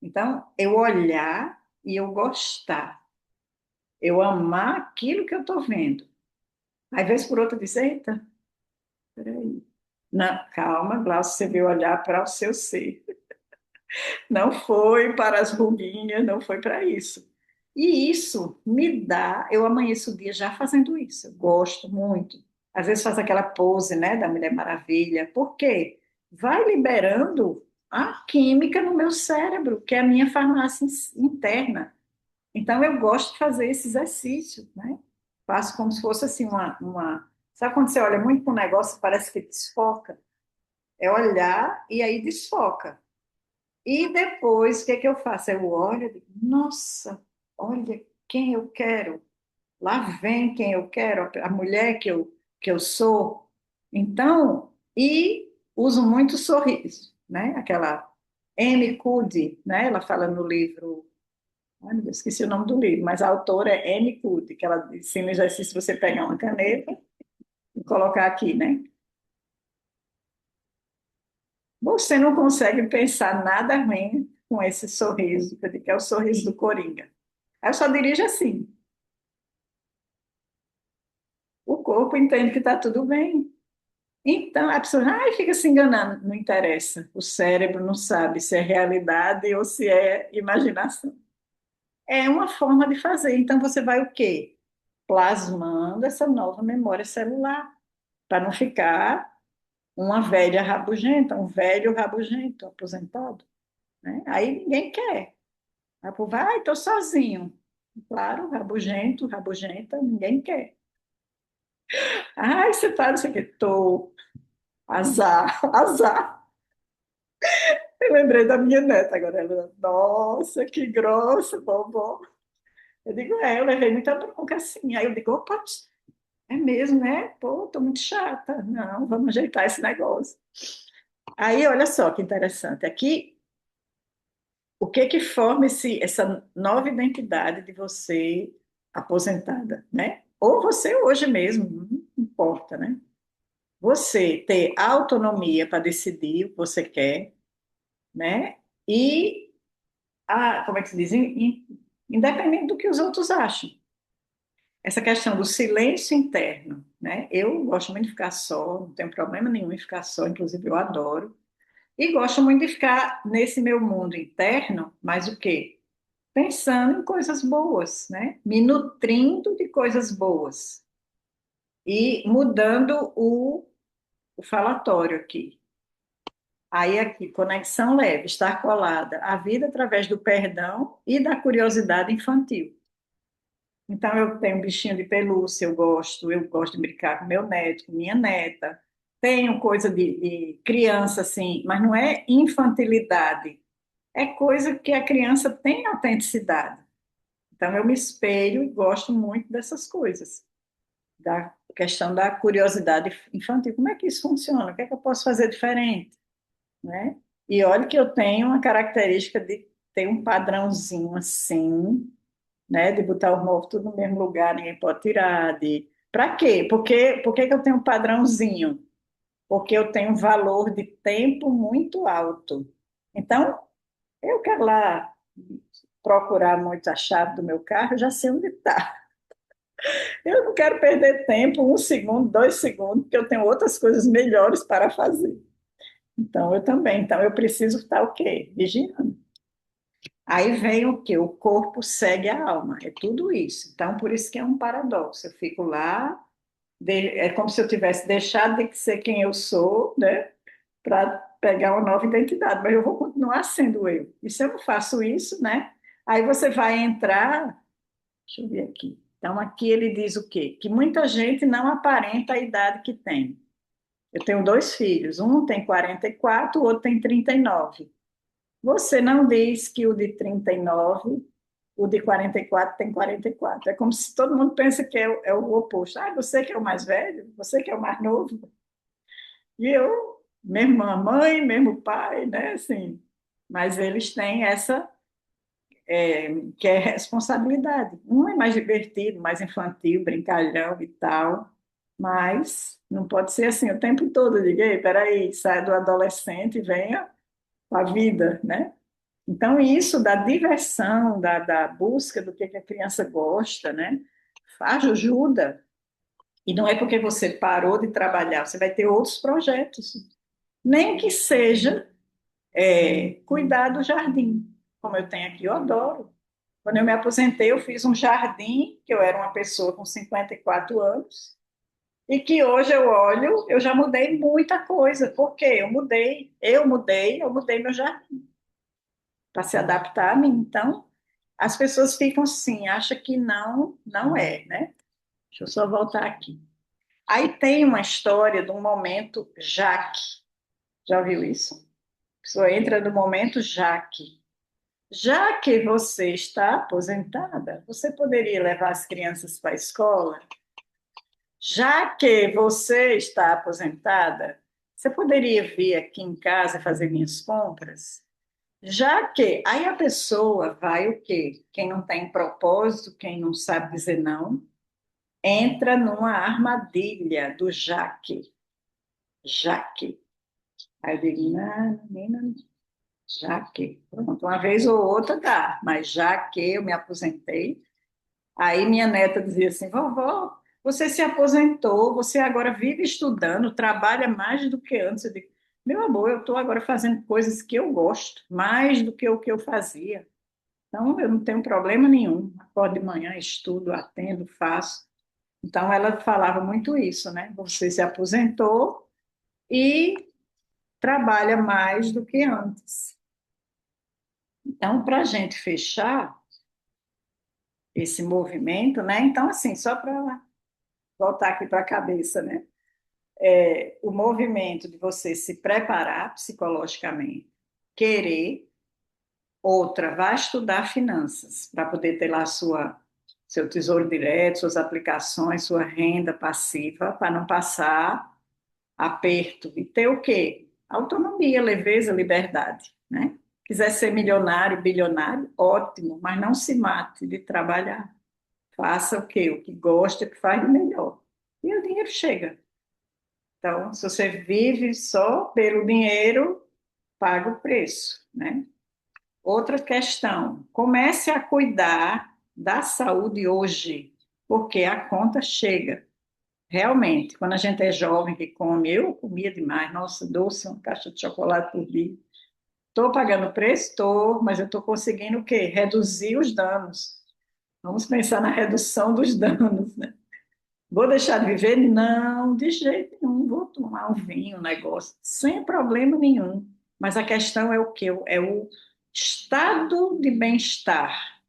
Então, eu olhar e eu gostar. Eu amar aquilo que eu estou vendo. Aí, vez por outra, diz, eita, peraí. Não, calma, Glaucio, você veio olhar para o seu ser. Não foi para as ruguinhas, não foi para isso. E isso me dá, eu amanheço o dia já fazendo isso, eu gosto muito. Às vezes faço aquela pose, né, da Mulher Maravilha. Por quê? Vai liberando a química no meu cérebro, que é a minha farmácia interna. Então eu gosto de fazer esse exercício, né? Faço como se fosse assim Sabe quando você olha muito para um negócio, parece que desfoca? É olhar e aí desfoca. E depois, o que é que eu faço? Eu olho e digo, nossa, olha quem eu quero. Lá vem quem eu quero, a mulher que eu sou. Então, e uso muito sorriso, né? Aquela Amy Cuddy, né? Ela fala no livro, ai, meu Deus, esqueci o nome do livro, mas a autora é Amy Cuddy, que ela ensina o exercício de você pegar uma caneta e colocar aqui, né? Você não consegue pensar nada ruim com esse sorriso, que é o sorriso do Coringa. Aí eu só dirijo assim. O corpo entende que está tudo bem. Então, a pessoa fica se enganando. Não interessa. O cérebro não sabe se é realidade ou se é imaginação. É uma forma de fazer. Então, você vai o quê? Plasmando essa nova memória celular, para não ficar uma velha rabugenta, um velho rabugento, aposentado. né? Aí ninguém quer. Aí o povo, vai, estou sozinho. Claro, rabugento, rabugenta, ninguém quer. Ai, você tá, não sei o que, tô. Azar, azar. Eu lembrei da minha neta agora. Ela, nossa, que grossa, vovó. Eu digo, eu levei muita bronca assim. Aí eu digo, opa, é mesmo, né? Pô, tô muito chata. Não, vamos ajeitar esse negócio. Aí, olha só que interessante. Aqui, o que que forma essa nova identidade de você aposentada, né? Ou você hoje mesmo, não importa, né? Você ter autonomia para decidir o que você quer, né? E, como é que se diz? Independente do que os outros acham. Essa questão do silêncio interno, né? Eu gosto muito de ficar só, não tenho problema nenhum em ficar só, inclusive eu adoro. E gosto muito de ficar nesse meu mundo interno, mas o quê? Pensando em coisas boas, né? Me nutrindo de coisas boas e mudando o falatório aqui. Aí aqui, conexão leve, estar colada à vida através do perdão e da curiosidade infantil. Então eu tenho um bichinho de pelúcia, eu gosto de brincar com meu neto, com minha neta. Tenho coisa de criança assim, mas não é infantilidade, é coisa que a criança tem autenticidade. Então, eu me espelho e gosto muito dessas coisas, da questão da curiosidade infantil. Como é que isso funciona? O que é que eu posso fazer diferente? Né? E olha que eu tenho uma característica de ter um padrãozinho assim, né? De botar o móvel tudo no mesmo lugar, ninguém pode tirar. Para quê? Por que que eu tenho um padrãozinho? Porque eu tenho um valor de tempo muito alto. Então, eu quero lá procurar muito a chave do meu carro, eu já sei onde está. Eu não quero perder tempo, 1 segundo, 2 segundos, porque eu tenho outras coisas melhores para fazer. Então, eu também. Então, eu preciso estar o quê? Vigiando. Aí vem o quê? O corpo segue a alma. É tudo isso. Então, por isso que é um paradoxo. Eu fico lá, é como se eu tivesse deixado de ser quem eu sou, né? Para pegar uma nova identidade. Mas eu vou continuar sendo eu. E se eu não faço isso, né? Aí você vai entrar. Deixa eu ver aqui. Então, aqui ele diz o quê? Que muita gente não aparenta a idade que tem. Eu tenho 2 filhos, um tem 44, o outro tem 39. Você não diz que o de 39, o de 44 tem 44. É como se todo mundo pensa que é o oposto. Ah, você que é o mais velho, você que é o mais novo. E eu, mesmo mãe, mesmo pai, né? Assim, mas eles têm essa que é responsabilidade. Um é mais divertido, mais infantil, brincalhão e tal, mas não pode ser assim o tempo todo. Eu digo, ei, peraí, saia do adolescente e venha para a vida, né? Então, isso da diversão, da busca do que a criança gosta, né? Ajuda. E não é porque você parou de trabalhar, você vai ter outros projetos. Nem que seja cuidar do jardim, como eu tenho aqui, eu adoro. Quando eu me aposentei, eu fiz um jardim, que eu era uma pessoa com 54 anos, e que hoje eu olho, eu já mudei muita coisa. Por quê? Eu mudei meu jardim para se adaptar a mim. Então, as pessoas ficam assim, acham que não, não é, né? Deixa eu só voltar aqui. Aí tem uma história de um momento Jaque. Já viu isso? A pessoa entra no momento Jaque. Já que você está aposentada, você poderia levar as crianças para a escola? Já que você está aposentada, você poderia vir aqui em casa fazer minhas compras? Já que aí a pessoa vai o quê? Quem não tem propósito, quem não sabe dizer não, entra numa armadilha do Jaque. Jaque. Aí eu digo, não, menina, Jaque. Pronto, uma vez ou outra dá, mas já que eu me aposentei, aí minha neta dizia assim: vovó, você se aposentou, você agora vive estudando, trabalha mais do que antes. Eu digo, meu amor, eu estou agora fazendo coisas que eu gosto, mais do que o que eu fazia. Então, eu não tenho problema nenhum. Acordo de manhã, estudo, atendo, faço. Então, ela falava muito isso, né? Você se aposentou e trabalha mais do que antes. Então, para a gente fechar esse movimento, né? Então, assim, só para voltar aqui para a cabeça, né? O movimento de você se preparar psicologicamente, querer, outra, vai estudar finanças para poder ter lá seu tesouro direto, suas aplicações, sua renda passiva, para não passar aperto. E ter o quê? Autonomia, leveza, liberdade, né? Quiser ser milionário, bilionário, ótimo, mas não se mate de trabalhar. Faça o quê? O que gosta, o que faz de melhor. E o dinheiro chega. Então, se você vive só pelo dinheiro, paga o preço, né? Outra questão, comece a cuidar da saúde hoje, porque a conta chega. Realmente, quando a gente é jovem que come, eu comia demais, nossa, doce, uma caixa de chocolate por dia. Estou pagando o preço? Estou, mas eu estou conseguindo o quê? Reduzir os danos. Vamos pensar na redução dos danos, né? Vou deixar de viver? Não, de jeito nenhum. Vou tomar um vinho, um negócio, sem problema nenhum. Mas a questão é o quê? É o estado de bem-estar,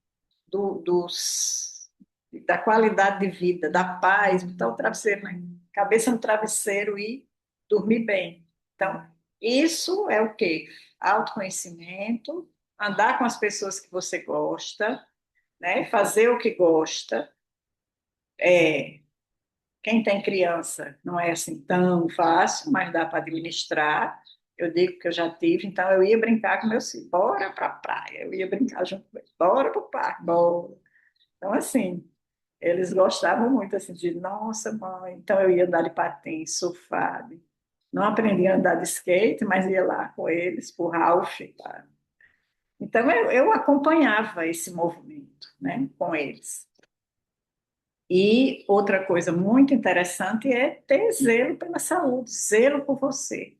da qualidade de vida, da paz, botar o travesseiro, né? Cabeça no travesseiro e dormir bem. Então, isso é o quê? Autoconhecimento, andar com as pessoas que você gosta, né? Fazer o que gosta. É, quem tem criança não é assim tão fácil, mas dá para administrar. Eu digo que eu já tive, então eu ia brincar com meus filhos, bora para a praia, eu ia brincar junto com eles, bora para o parque, bora. Então, assim, eles gostavam muito assim, de, nossa, mãe. Então, eu ia andar de patins, surfar. Não aprendi a andar de skate, mas ia lá com eles, por Ralph. Tá? Então, eu acompanhava esse movimento, né, com eles. E outra coisa muito interessante é ter zelo pela saúde, zelo por você,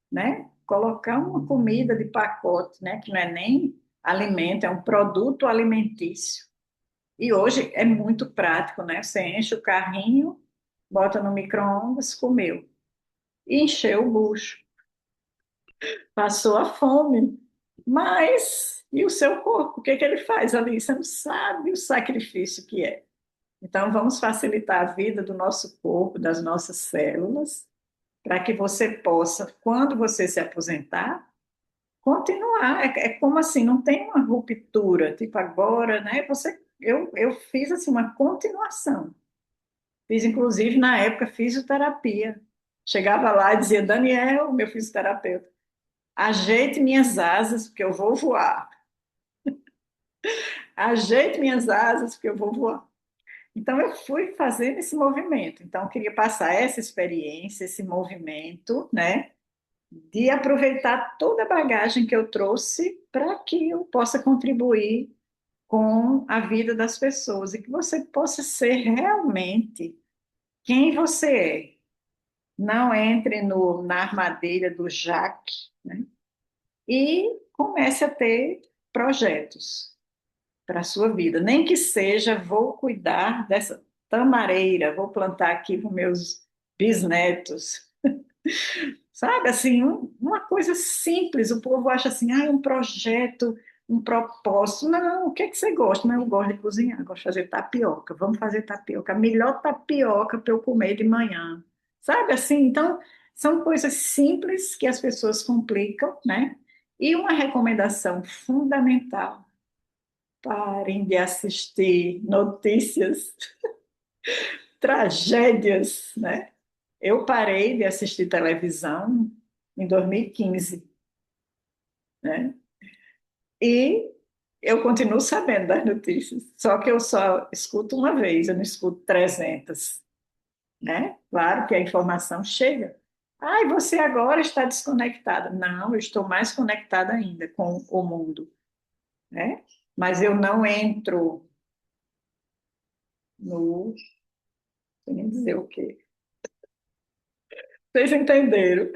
né? Colocar uma comida de pacote, né, que não é nem alimento, é um produto alimentício. E hoje é muito prático, né? Você enche o carrinho, bota no micro-ondas, comeu. E encheu o bucho, passou a fome. Mas, e o seu corpo? O que que ele faz ali? Você não sabe o sacrifício que é. Então, vamos facilitar a vida do nosso corpo, das nossas células, para que você possa, quando você se aposentar, continuar. É como assim, não tem uma ruptura, tipo agora, né? Eu fiz assim uma continuação. Fiz, inclusive, na época, fisioterapia. Chegava lá e dizia, Daniel, meu fisioterapeuta, ajeite minhas asas, porque eu vou voar. Ajeite minhas asas, porque eu vou voar. Então, eu fui fazendo esse movimento. Então, eu queria passar essa experiência, esse movimento, né? De aproveitar toda a bagagem que eu trouxe para que eu possa contribuir com a vida das pessoas e que você possa ser realmente quem você é. Não entre na armadilha do Jaque, né? E comece a ter projetos para a sua vida. Nem que seja, vou cuidar dessa tamareira, vou plantar aqui para meus bisnetos. Sabe, assim, uma coisa simples. O povo acha assim, ah, um projeto, um propósito. Não, o que é que você gosta? Não, eu gosto de cozinhar, gosto de fazer tapioca. Vamos fazer tapioca. A melhor tapioca para eu comer de manhã. Sabe, assim, então, são coisas simples que as pessoas complicam, né? E uma recomendação fundamental: parem de assistir notícias, tragédias, né? Eu parei de assistir televisão em 2015, né? E eu continuo sabendo das notícias, só que eu só escuto uma vez, eu não escuto 300, né? Claro que a informação chega. Ai, você agora está desconectada. Não, eu estou mais conectada ainda com o mundo, né? Mas eu não entro no, não sei nem dizer o quê. Vocês entenderam?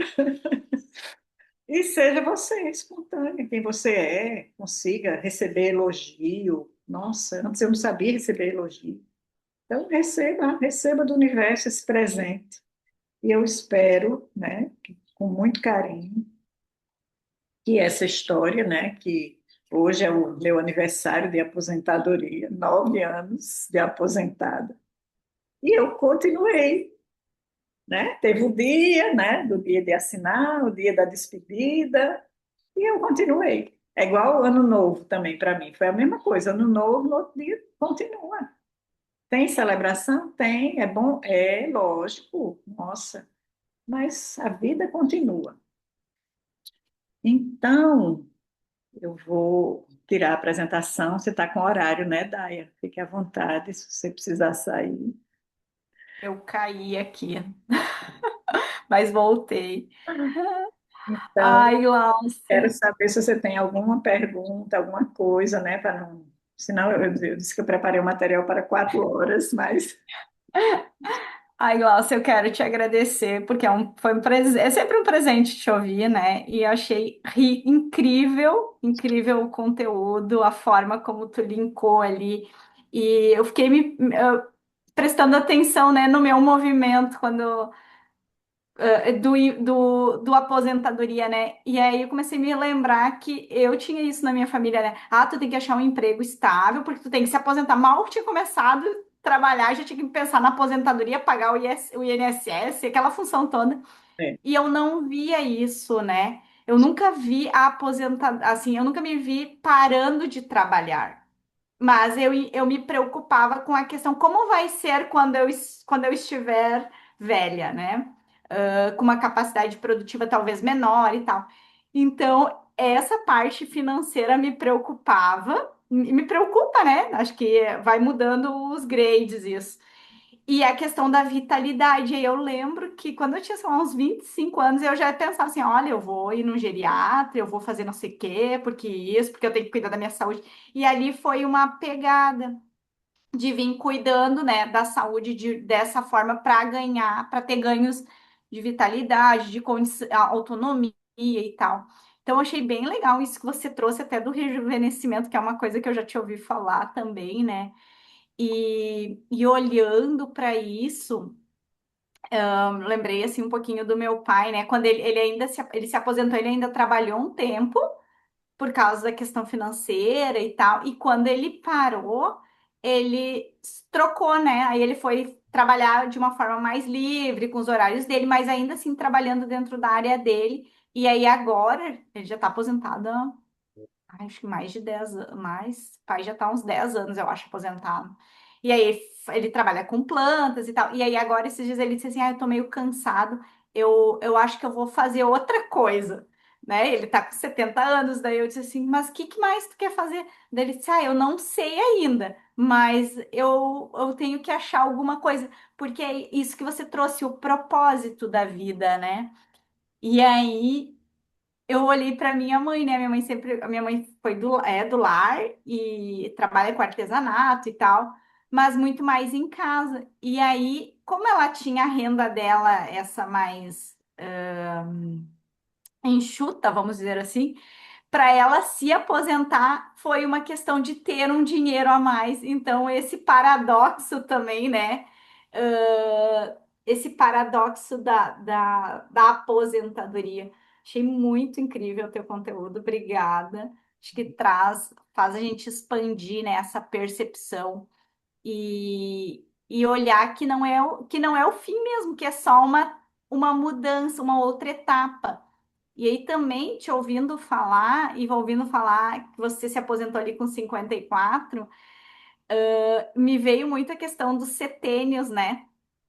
E seja você, espontânea, quem você é, consiga receber elogio. Nossa, antes eu não sabia receber elogio. Então, receba do universo esse presente. E eu espero, né, com muito carinho, que essa história, né, que Hoje é o meu aniversário de aposentadoria, 9 anos de aposentada. E eu continuei, né? Teve o dia, né? Do dia de assinar, o dia da despedida, e eu continuei. É igual o ano novo também para mim. Foi a mesma coisa. Ano novo, no outro dia, continua. Tem celebração? Tem. É bom? É, lógico. Nossa. Mas a vida continua. Então, eu vou tirar a apresentação. Você está com horário, né, Daia? Fique à vontade se você precisar sair. Eu caí aqui, mas voltei. Então, Ai, quero Glaucia. saber se você tem alguma pergunta, alguma coisa, né, para não. Senão, eu disse que eu preparei o material para 4 horas, mas Ai, Glaucia, eu quero te agradecer, porque foi é sempre um presente te ouvir, né? E eu achei incrível, incrível o conteúdo, a forma como tu linkou ali. E eu fiquei prestando atenção, né, no meu movimento quando do aposentadoria, né? E aí eu comecei a me lembrar que eu tinha isso na minha família, né? Ah, tu tem que achar um emprego estável, porque tu tem que se aposentar. Mal tinha começado a trabalhar, já tinha que pensar na aposentadoria, pagar o INSS, aquela função toda. é, E eu não via isso, né? Eu nunca vi a aposentar, assim, eu nunca me vi parando de trabalhar. Mas eu me preocupava com a questão como vai ser quando eu estiver velha, né? Com uma capacidade produtiva talvez menor e tal. Então, essa parte financeira me preocupava, e me preocupa, né? Acho que vai mudando os grades isso. E a questão da vitalidade. Aí eu lembro que quando eu tinha, sei lá, uns 25 anos, eu já pensava assim: olha, eu vou ir no geriatra, eu vou fazer não sei o quê, porque isso, porque eu tenho que cuidar da minha saúde. E ali foi uma pegada de vir cuidando, né, da saúde dessa forma para ganhar, para ter ganhos de vitalidade, de autonomia e tal. Então, eu achei bem legal isso que você trouxe até do rejuvenescimento, que é uma coisa que eu já te ouvi falar também, né? E olhando para isso, lembrei assim um pouquinho do meu pai, né? Quando ele ainda ele se aposentou, ele ainda trabalhou um tempo por causa da questão financeira e tal. E quando ele parou, ele trocou, né? Aí ele foi trabalhar de uma forma mais livre, com os horários dele, mas ainda assim trabalhando dentro da área dele. E aí agora ele já está aposentado acho que mais de 10 anos, mais, pai já tá uns 10 anos, eu acho, aposentado. E aí ele trabalha com plantas e tal. E aí agora esses dias ele disse assim: "Ah, eu tô meio cansado. Eu acho que eu vou fazer outra coisa." Né? Ele tá com 70 anos, daí eu disse assim: "Mas o que, que mais tu quer fazer?" Daí ele disse: "Ah, eu não sei ainda, mas eu tenho que achar alguma coisa, porque é isso que você trouxe, o propósito da vida, né?" E aí eu olhei para minha mãe, né? Minha mãe sempre, a minha mãe foi do lar e trabalha com artesanato e tal, mas muito mais em casa. E aí, como ela tinha a renda dela, essa mais enxuta, vamos dizer assim, para ela se aposentar foi uma questão de ter um dinheiro a mais. Então, esse paradoxo também, né? Esse paradoxo da aposentadoria. Achei muito incrível o teu conteúdo, obrigada. Acho que faz a gente expandir, né, essa percepção e olhar que não é o fim mesmo, que é só uma mudança, uma outra etapa. E aí também te ouvindo falar, e ouvindo falar que você se aposentou ali com 54, me veio muito a questão dos setênios, né?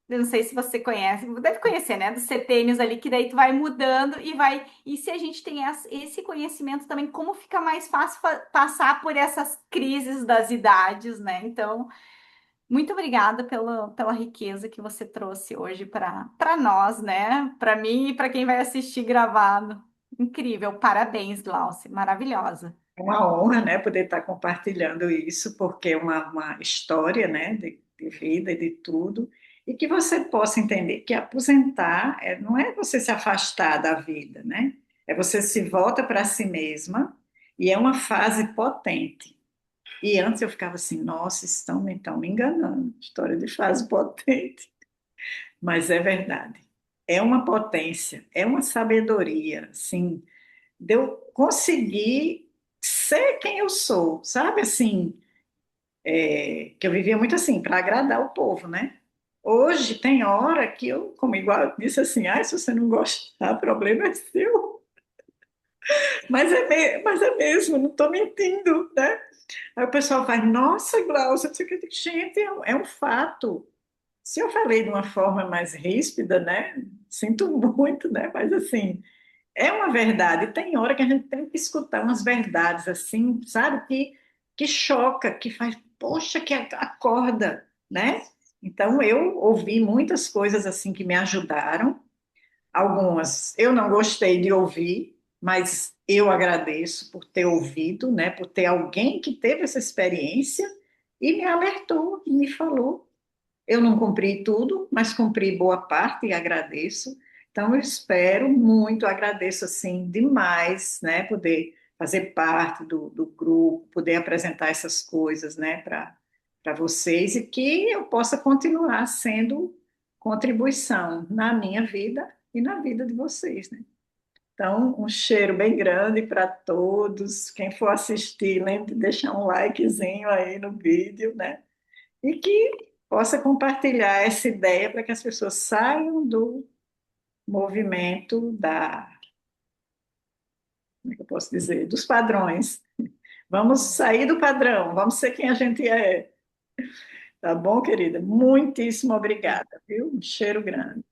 Eu não sei se você conhece, deve conhecer, né? Dos setênios ali, que daí tu vai mudando e vai. E se a gente tem esse conhecimento também, como fica mais fácil passar por essas crises das idades, né? Então, muito obrigada pela riqueza que você trouxe hoje para nós, né? Para mim e para quem vai assistir gravado. Incrível, parabéns, Glaucia, maravilhosa. é uma honra, né, poder estar compartilhando isso, porque é uma história, né, de vida e de tudo, e que você possa entender que aposentar não é você se afastar da vida, né? É você se volta para si mesma e é uma fase potente. E antes eu ficava assim, nossa, estão me enganando, história de fase potente. Mas é verdade. É uma potência, é uma sabedoria, assim, de eu conseguir ser quem eu sou, sabe? Assim, que eu vivia muito assim, para agradar o povo, né? Hoje tem hora que eu, como igual eu disse assim, ah, se você não gostar, problema é seu. Mas é mesmo, eu não estou mentindo, né? Aí o pessoal faz, nossa, Glaucia, não sei o que. Eu digo, gente, é um fato. Se eu falei de uma forma mais ríspida, né? Sinto muito, né? Mas assim, é uma verdade. Tem hora que a gente tem que escutar umas verdades assim, sabe? Que choca, que faz, poxa, que acorda, né? Então eu ouvi muitas coisas assim que me ajudaram. Algumas eu não gostei de ouvir, mas eu agradeço por ter ouvido, né? Por ter alguém que teve essa experiência e me alertou e me falou. Eu não cumpri tudo, mas cumpri boa parte e agradeço. Então, eu espero muito, agradeço assim demais, né, poder fazer parte do grupo, poder apresentar essas coisas, né, para vocês e que eu possa continuar sendo contribuição na minha vida e na vida de vocês, né? Então, um cheiro bem grande para todos. Quem for assistir, lembre de deixar um likezinho aí no vídeo, né? E que possa compartilhar essa ideia para que as pessoas saiam do movimento como é que eu posso dizer, dos padrões. Vamos sair do padrão, vamos ser quem a gente é. Tá bom, querida? Muitíssimo obrigada, viu? Um cheiro grande.